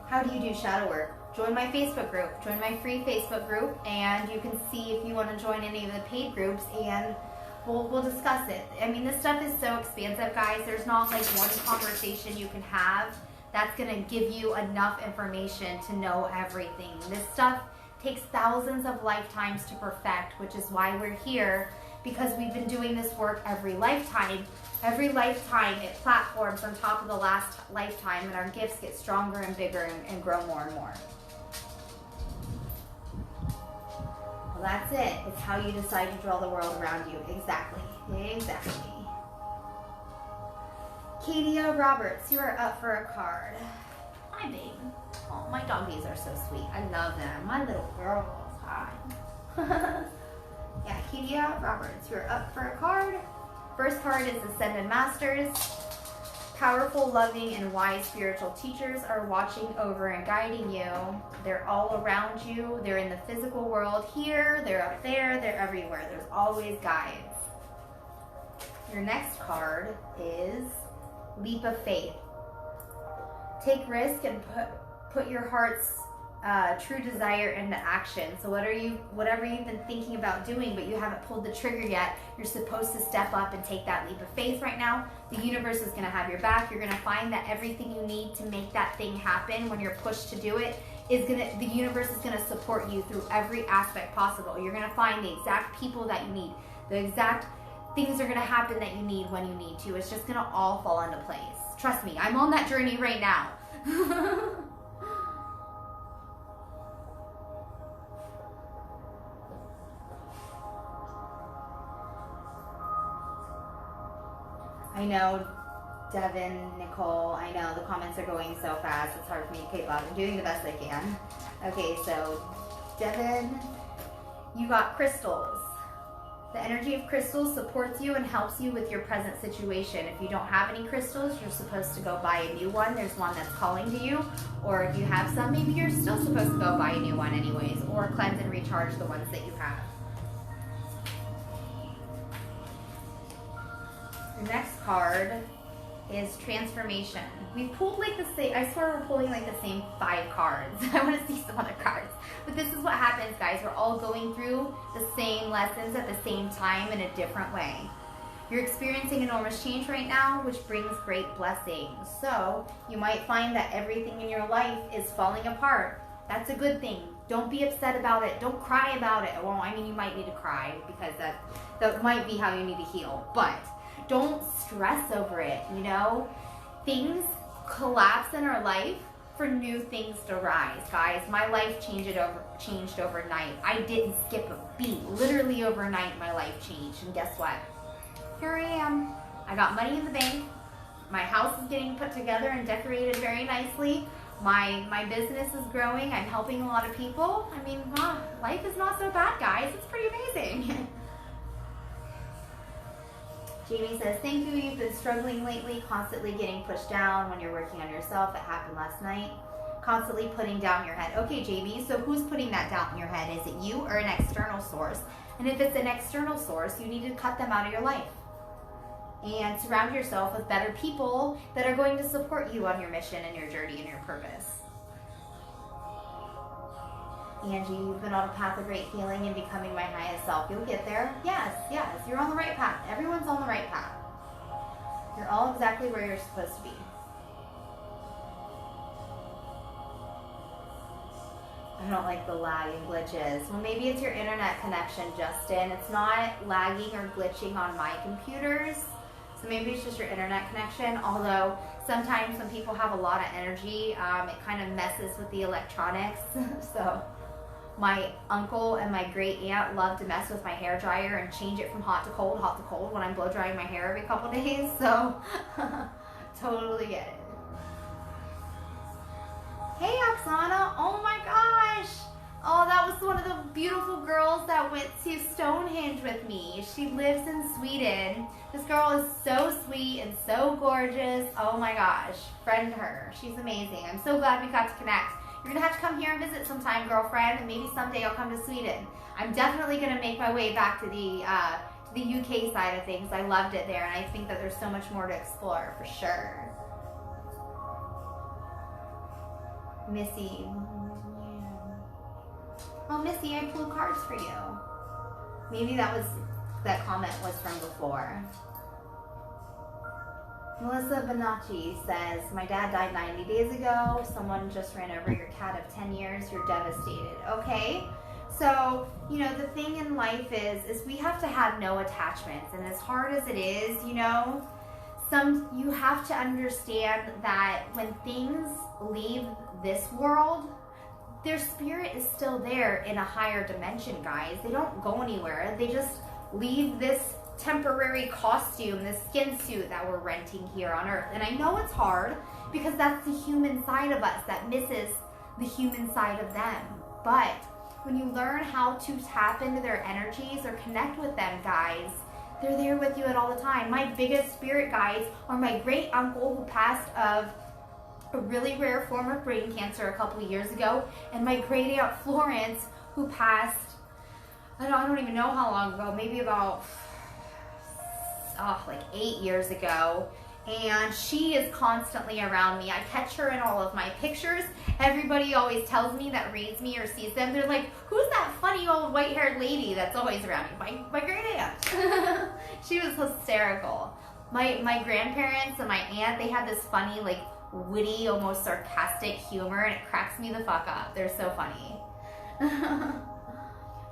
How do you do shadow work? Join my Facebook group. Join my free Facebook group, and you can see if you want to join any of the paid groups, and we'll discuss it. I mean, this stuff is so expansive, guys. There's not like one conversation you can have that's going to give you enough information to know everything. This stuff takes thousands of lifetimes to perfect, which is why we're here because we've been doing this work every lifetime. Every lifetime it platforms on top of the last lifetime, and our gifts get stronger and bigger and grow more and more. Well, that's it. It's how you decide to draw the world around you. Exactly. Exactly. Katia Roberts, you are up for a card. Hi, babe. Oh, my doggies are so sweet. I love them. My little girls. Hi. Yeah, Katia Roberts, you're up for a card. First card is Ascended Masters. Powerful, loving, and wise spiritual teachers are watching over and guiding you. They're all around you. They're in the physical world here. They're up there. They're everywhere. There's always guides. Your next card is Leap of Faith. Take risk and put your heart's true desire into action. So whatever you've been thinking about doing, but you haven't pulled the trigger yet, you're supposed to step up and take that leap of faith right now. The universe is going to have your back. You're going to find that everything you need to make that thing happen when you're pushed to do it the universe is going to support you through every aspect possible. You're going to find the exact people that you need. The exact things are going to happen that you need when you need to. It's just going to all fall into place. Trust me, I'm on that journey right now. I know, Devin, Nicole, I know the comments are going so fast, it's hard for me to keep up. I'm doing the best I can. Okay, so Devin, you got crystals. The energy of crystals supports you and helps you with your present situation. If you don't have any crystals, you're supposed to go buy a new one. There's one that's calling to you. Or if you have some, maybe you're still supposed to go buy a new one anyways. Or cleanse and recharge the ones that you have. The next card is Transformation. We pulled like the same, I swear we're pulling like the same 5 cards. I want to see some other cards. But this is what happens, guys. We're all going through the same lessons at the same time in a different way. You're experiencing enormous change right now, which brings great blessings. So you might find that everything in your life is falling apart. That's a good thing. Don't be upset about it. Don't cry about it. Well, I mean, you might need to cry because that might be how you need to heal. But don't stress over it, you know? Things collapse in our life for new things to rise, guys. My life changed overnight. I didn't skip a beat. Literally overnight, my life changed. And guess what? Here I am. I got money in the bank. My house is getting put together and decorated very nicely. My business is growing. I'm helping a lot of people. I mean, life is not so bad, guys. It's pretty amazing. Jamie says, thank you. You've been struggling lately, constantly getting pushed down when you're working on yourself. It happened last night. Constantly putting down your head. Okay, Jamie, so who's putting that down in your head? Is it you or an external source? And if it's an external source, you need to cut them out of your life. And surround yourself with better people that are going to support you on your mission and your journey and your purpose. Angie, you've been on a path of great healing and becoming my highest self. You'll get there. Yes, you're on the right path. Everyone's on the right path. You're all exactly where you're supposed to be. I don't like the lag and glitches. Well, maybe it's your internet connection, Justin. It's not lagging or glitching on my computers. So maybe it's just your internet connection. Although sometimes when people have a lot of energy, it kind of messes with the electronics. So my uncle and my great aunt love to mess with my hair dryer and change it from hot to cold when I'm blow drying my hair every couple days. So totally get it. Hey, Oksana. Oh my gosh. Oh, that was one of the beautiful girls that went to Stonehenge with me. She lives in Sweden. This girl is so sweet and so gorgeous. Oh my gosh. Friend her. She's amazing. I'm so glad we got to connect. You're going to have to come here and visit sometime, girlfriend, and maybe someday I'll come to Sweden. I'm definitely going to make my way back to the UK side of things. I loved it there, and I think that there's so much more to explore for sure. Missy. Oh, Missy, I pulled cards for you. Maybe that comment was from before. Melissa Bonacci says, my dad died 90 days ago. Someone just ran over your cat of 10 years. You're devastated. Okay, So, you know, the thing in life is we have to have no attachments. And as hard as it is, you know, you have to understand that when things leave this world, their spirit is still there in a higher dimension, guys. They don't go anywhere. They just leave this temporary costume, this skin suit that we're renting here on Earth. And I know it's hard because that's the human side of us that misses the human side of them. But when you learn how to tap into their energies or connect with them, guys, they're there with you at all the time. My biggest spirit guides are my great uncle who passed of a really rare form of brain cancer a couple of years ago, and my great aunt Florence who passed, I don't even know how long ago, maybe about like 8 years ago. And she is constantly around me. I catch her in all of my pictures. Everybody always tells me that reads me or sees them. They're like, who's that funny old white-haired lady that's always around me? My great aunt. She was hysterical. My grandparents and my aunt, they have this funny, like, witty, almost sarcastic humor, and it cracks me the fuck up. They're so funny.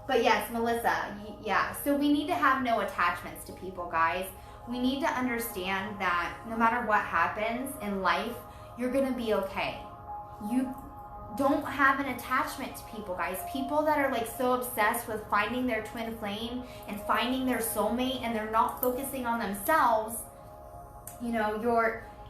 But yes, Melissa, yeah. So we need to have no attachments to people, guys. We need to understand that no matter what happens in life, you're going to be okay. You don't have an attachment to people, guys. People that are like so obsessed with finding their twin flame and finding their soulmate, and they're not focusing on themselves, you know,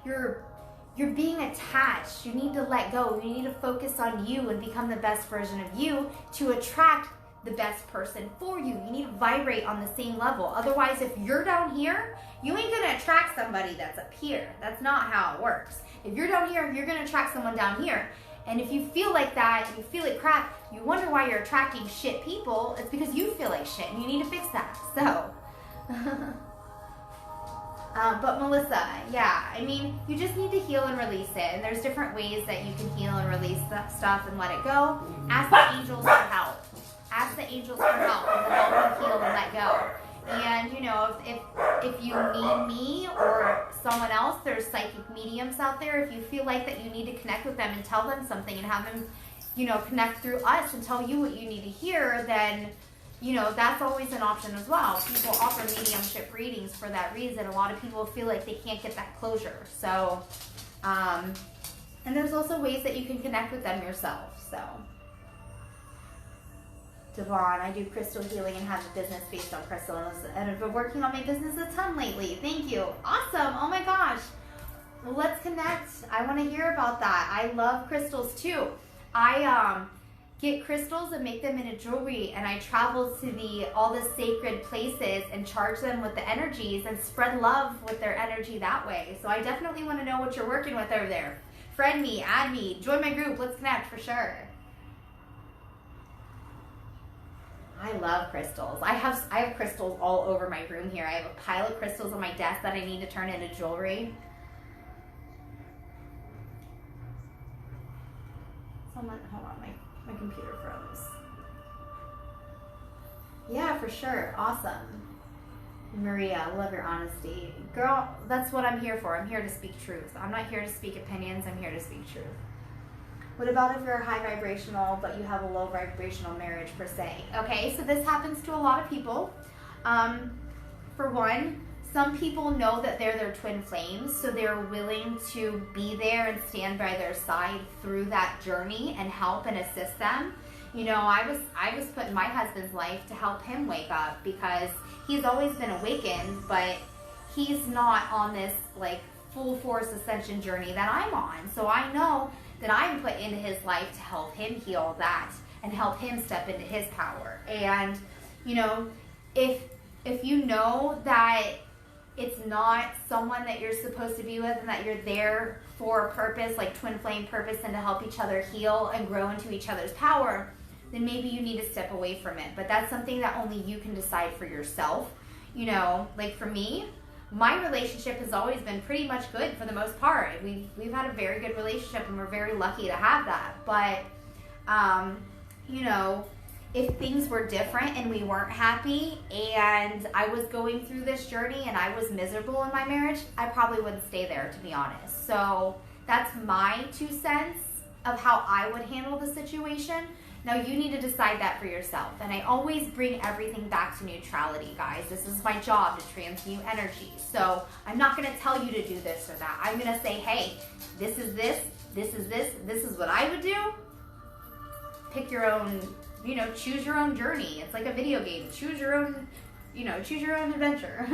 you're being attached. You need to let go. You need to focus on you and become the best version of you to attract the best person for you. You need to vibrate on the same level. Otherwise, if you're down here, you ain't gonna attract somebody that's up here. That's not how it works. If you're down here, you're gonna attract someone down here. And if you feel like that, you feel like crap, you wonder why you're attracting shit people, it's because you feel like shit and you need to fix that. So, but Melissa, yeah, I mean, you just need to heal and release it. And there's different ways that you can heal and release that stuff and let it go. Ask the angels for help. Ask the angels for help and to help you heal and let go. And, you know, if you need me or someone else, there's psychic mediums out there. If you feel like that you need to connect with them and tell them something and have them, you know, connect through us and tell you what you need to hear, then, you know, that's always an option as well. People offer mediumship readings for that reason. A lot of people feel like they can't get that closure. So, and there's also ways that you can connect with them yourself. So, Devon, I do crystal healing and have a business based on crystals, and I've been working on my business a ton lately. Thank you. Awesome. Oh my gosh. Well, let's connect. I want to hear about that. I love crystals too. I get crystals and make them into jewelry, and I travel to all the sacred places and charge them with the energies and spread love with their energy that way. So I definitely want to know what you're working with over there. Friend me, add me, join my group. Let's connect for sure. I love crystals. I have crystals all over my room here. I have a pile of crystals on my desk that I need to turn into jewelry. Hold on, my computer froze. Yeah, for sure. Awesome. Maria, love your honesty. Girl, that's what I'm here for. I'm here to speak truth. I'm not here to speak opinions. I'm here to speak truth. What about if you're high vibrational, but you have a low vibrational marriage per se? Okay, so this happens to a lot of people. For one, some people know that they're their twin flames, so they're willing to be there and stand by their side through that journey and help and assist them. You know, I was put in my husband's life to help him wake up because he's always been awakened, but he's not on this like full force ascension journey that I'm on. So I know that I'm put into his life to help him heal that and help him step into his power. And, you know, if you know that it's not someone that you're supposed to be with and that you're there for a purpose, like twin flame purpose, and to help each other heal and grow into each other's power, then maybe you need to step away from it. But that's something that only you can decide for yourself. You know, like for me, my relationship has always been pretty much good for the most part. We've had a very good relationship, and we're very lucky to have that. But, you know, if things were different and we weren't happy and I was going through this journey and I was miserable in my marriage, I probably wouldn't stay there, to be honest. So that's my 2 cents of how I would handle the situation. Now you need to decide that for yourself. And I always bring everything back to neutrality, guys. This is my job, to transmute energy. So I'm not going to tell you to do this or that. I'm going to say, hey, this is this, this is this, this is what I would do. Pick your own, you know, choose your own journey. It's like a video game. Choose your own, you know, choose your own adventure.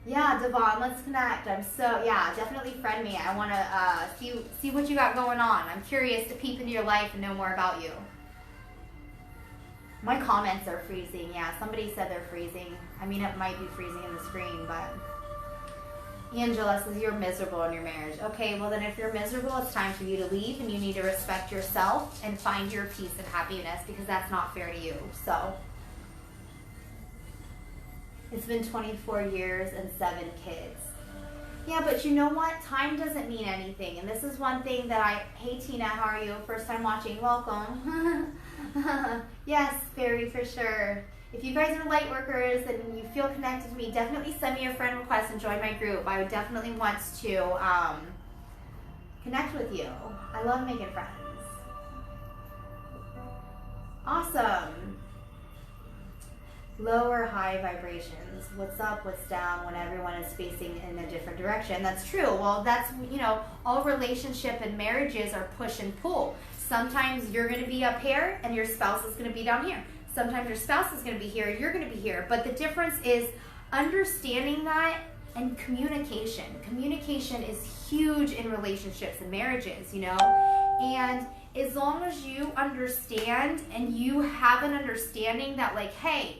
Yeah, Devon, let's connect. Yeah, definitely friend me. I want to see what you got going on. I'm curious to peep into your life and know more about you. My comments are freezing. Yeah, somebody said they're freezing. I mean, it might be freezing in the screen, but Angela says you're miserable in your marriage. Okay, well then if you're miserable, it's time for you to leave, and you need to respect yourself and find your peace and happiness, because that's not fair to you. So it's been 24 years and 7 kids. Yeah, but you know what? Time doesn't mean anything. And this is one thing that hey Tina, how are you? First time watching, welcome. Yes, Barry, for sure. If you guys are light workers and you feel connected to me, definitely send me a friend request and join my group. I would definitely want to connect with you. I love making friends. Awesome. Low or high vibrations. What's up, what's down when everyone is facing in a different direction. That's true. Well, that's, you know, all relationship and marriages are push and pull. Sometimes you're going to be up here and your spouse is going to be down here. Sometimes your spouse is going to be here and you're going to be here. But the difference is understanding that and communication. Communication is huge in relationships and marriages, you know. And as long as you understand and you have an understanding that, like, hey,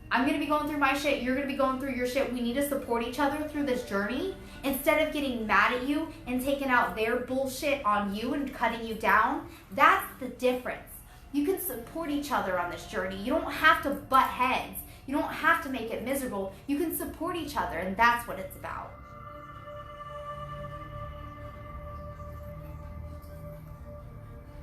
I'm going to be going through my shit, you're going to be going through your shit, we need to support each other through this journey, instead of getting mad at you and taking out their bullshit on you and cutting you down. That's the difference. You can support each other on this journey. You don't have to butt heads. You don't have to make it miserable. You can support each other, and that's what it's about.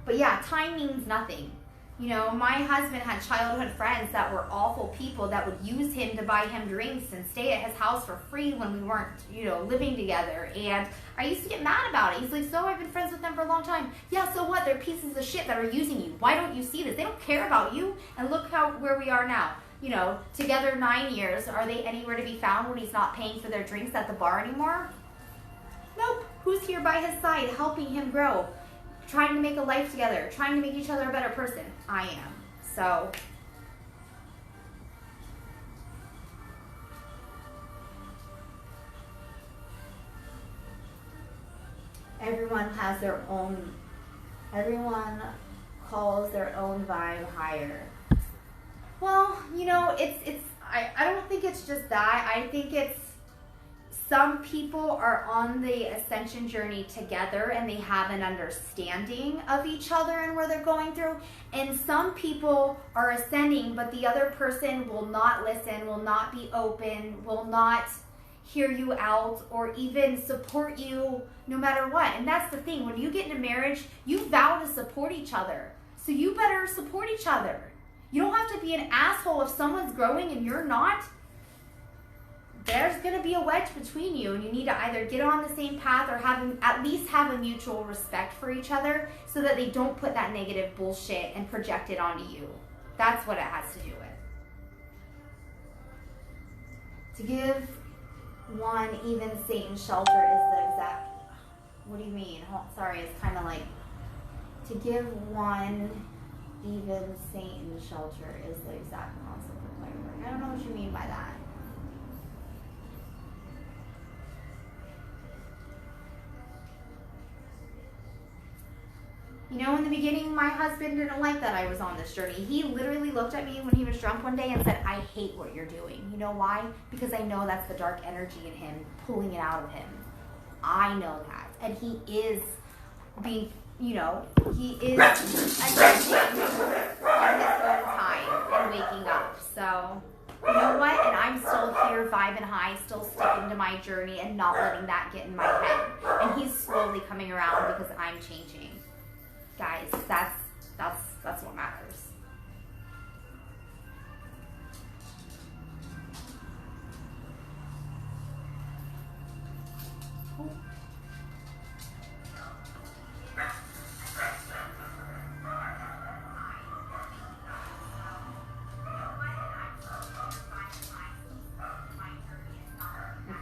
But yeah, time means nothing. You know, my husband had childhood friends that were awful people that would use him to buy him drinks and stay at his house for free when we weren't, you know, living together. And I used to get mad about it. He's like, so I've been friends with them for a long time. Yeah, so what? They're pieces of shit that are using you. Why don't you see this? They don't care about you. And look where we are now. You know, together 9 years. Are they anywhere to be found when he's not paying for their drinks at the bar anymore? Nope. Who's here by his side helping him grow? Trying to make a life together, trying to make each other a better person. I am. So everyone has their own, everyone calls their own vibe higher. Well, you know, I don't think it's just that. I think it's, some people are on the ascension journey together and they have an understanding of each other and where they're going through. And some people are ascending, but the other person will not listen, will not be open, will not hear you out or even support you no matter what. And that's the thing. When you get into marriage, you vow to support each other. So you better support each other. You don't have to be an asshole if someone's growing and you're not. There's going to be a wedge between you, and you need to either get on the same path or at least have a mutual respect for each other so that they don't put that negative bullshit and project it onto you. That's what it has to do with. To give one even Satan shelter is the exact... What do you mean? Sorry, it's kind of like... To give one even Satan shelter is the exact concept of my work. I don't know what you mean by that. You know, in the beginning, my husband didn't like that I was on this journey. He literally looked at me when he was drunk one day and said, I hate what you're doing. You know why? Because I know that's the dark energy in him, pulling it out of him. I know that. And he is being, you know, he is ascending on his own time and waking up. So, you know what? And I'm still here vibing high, still sticking to my journey and not letting that get in my head. And he's slowly coming around because I'm changing. Guys, that's what matters.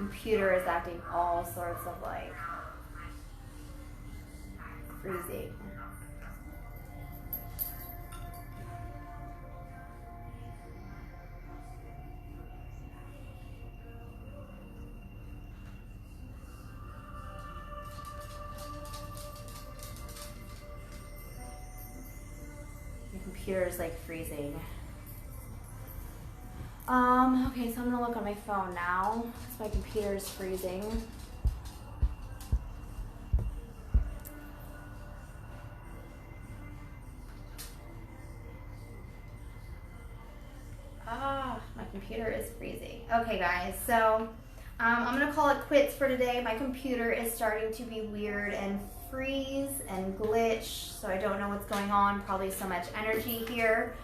computer is acting all sorts of like freezing. Your computer is like freezing. Okay, so I'm gonna look on my phone now because my computer is freezing. My computer is freezing. Okay, guys, so I'm gonna call it quits for today. My computer is starting to be weird and freeze and glitch, so I don't know what's going on. Probably so much energy here.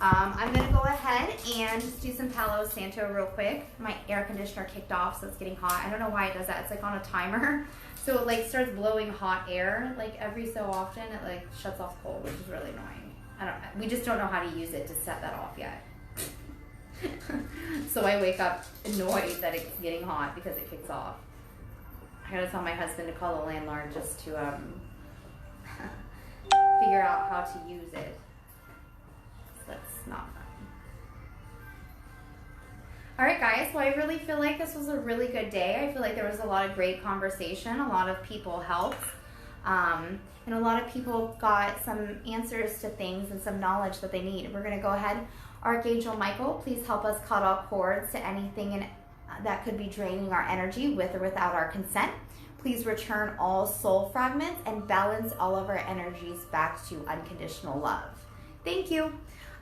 I'm gonna go ahead and just do some Palo Santo real quick. My air conditioner kicked off, so it's getting hot. I don't know why it does that. It's like on a timer. So it like starts blowing hot air like every so often. It like shuts off cold, which is really annoying. We just don't know how to use it to set that off yet. So I wake up annoyed that it's getting hot because it kicks off. I gotta tell my husband to call the landlord just to figure out how to use it. That's not fun. All right, guys, well, I really feel like this was a really good day. I feel like there was a lot of great conversation. A lot of people helped. And a lot of people got some answers to things and some knowledge that they need. We're going to go ahead. Archangel Michael, please help us cut off cords to anything that could be draining our energy with or without our consent. Please return all soul fragments and balance all of our energies back to unconditional love. Thank you.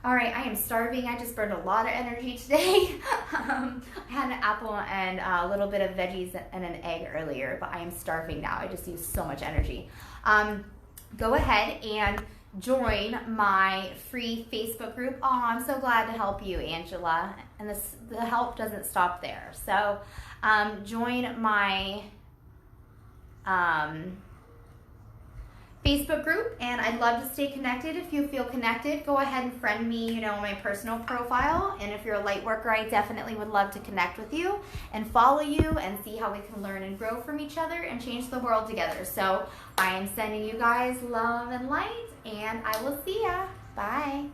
All right, I am starving. I just burned a lot of energy today. I had an apple and a little bit of veggies and an egg earlier, but I am starving now. I just used so much energy. Go ahead and join my free Facebook group. Oh, I'm so glad to help you, Angela. And the help doesn't stop there. So join my Facebook group, and I'd love to stay connected. If you feel connected, go ahead and friend me, on my personal profile. And if you're a light worker, I definitely would love to connect with you and follow you and see how we can learn and grow from each other and change the world together. So I am sending you guys love and light, and I will see ya. Bye.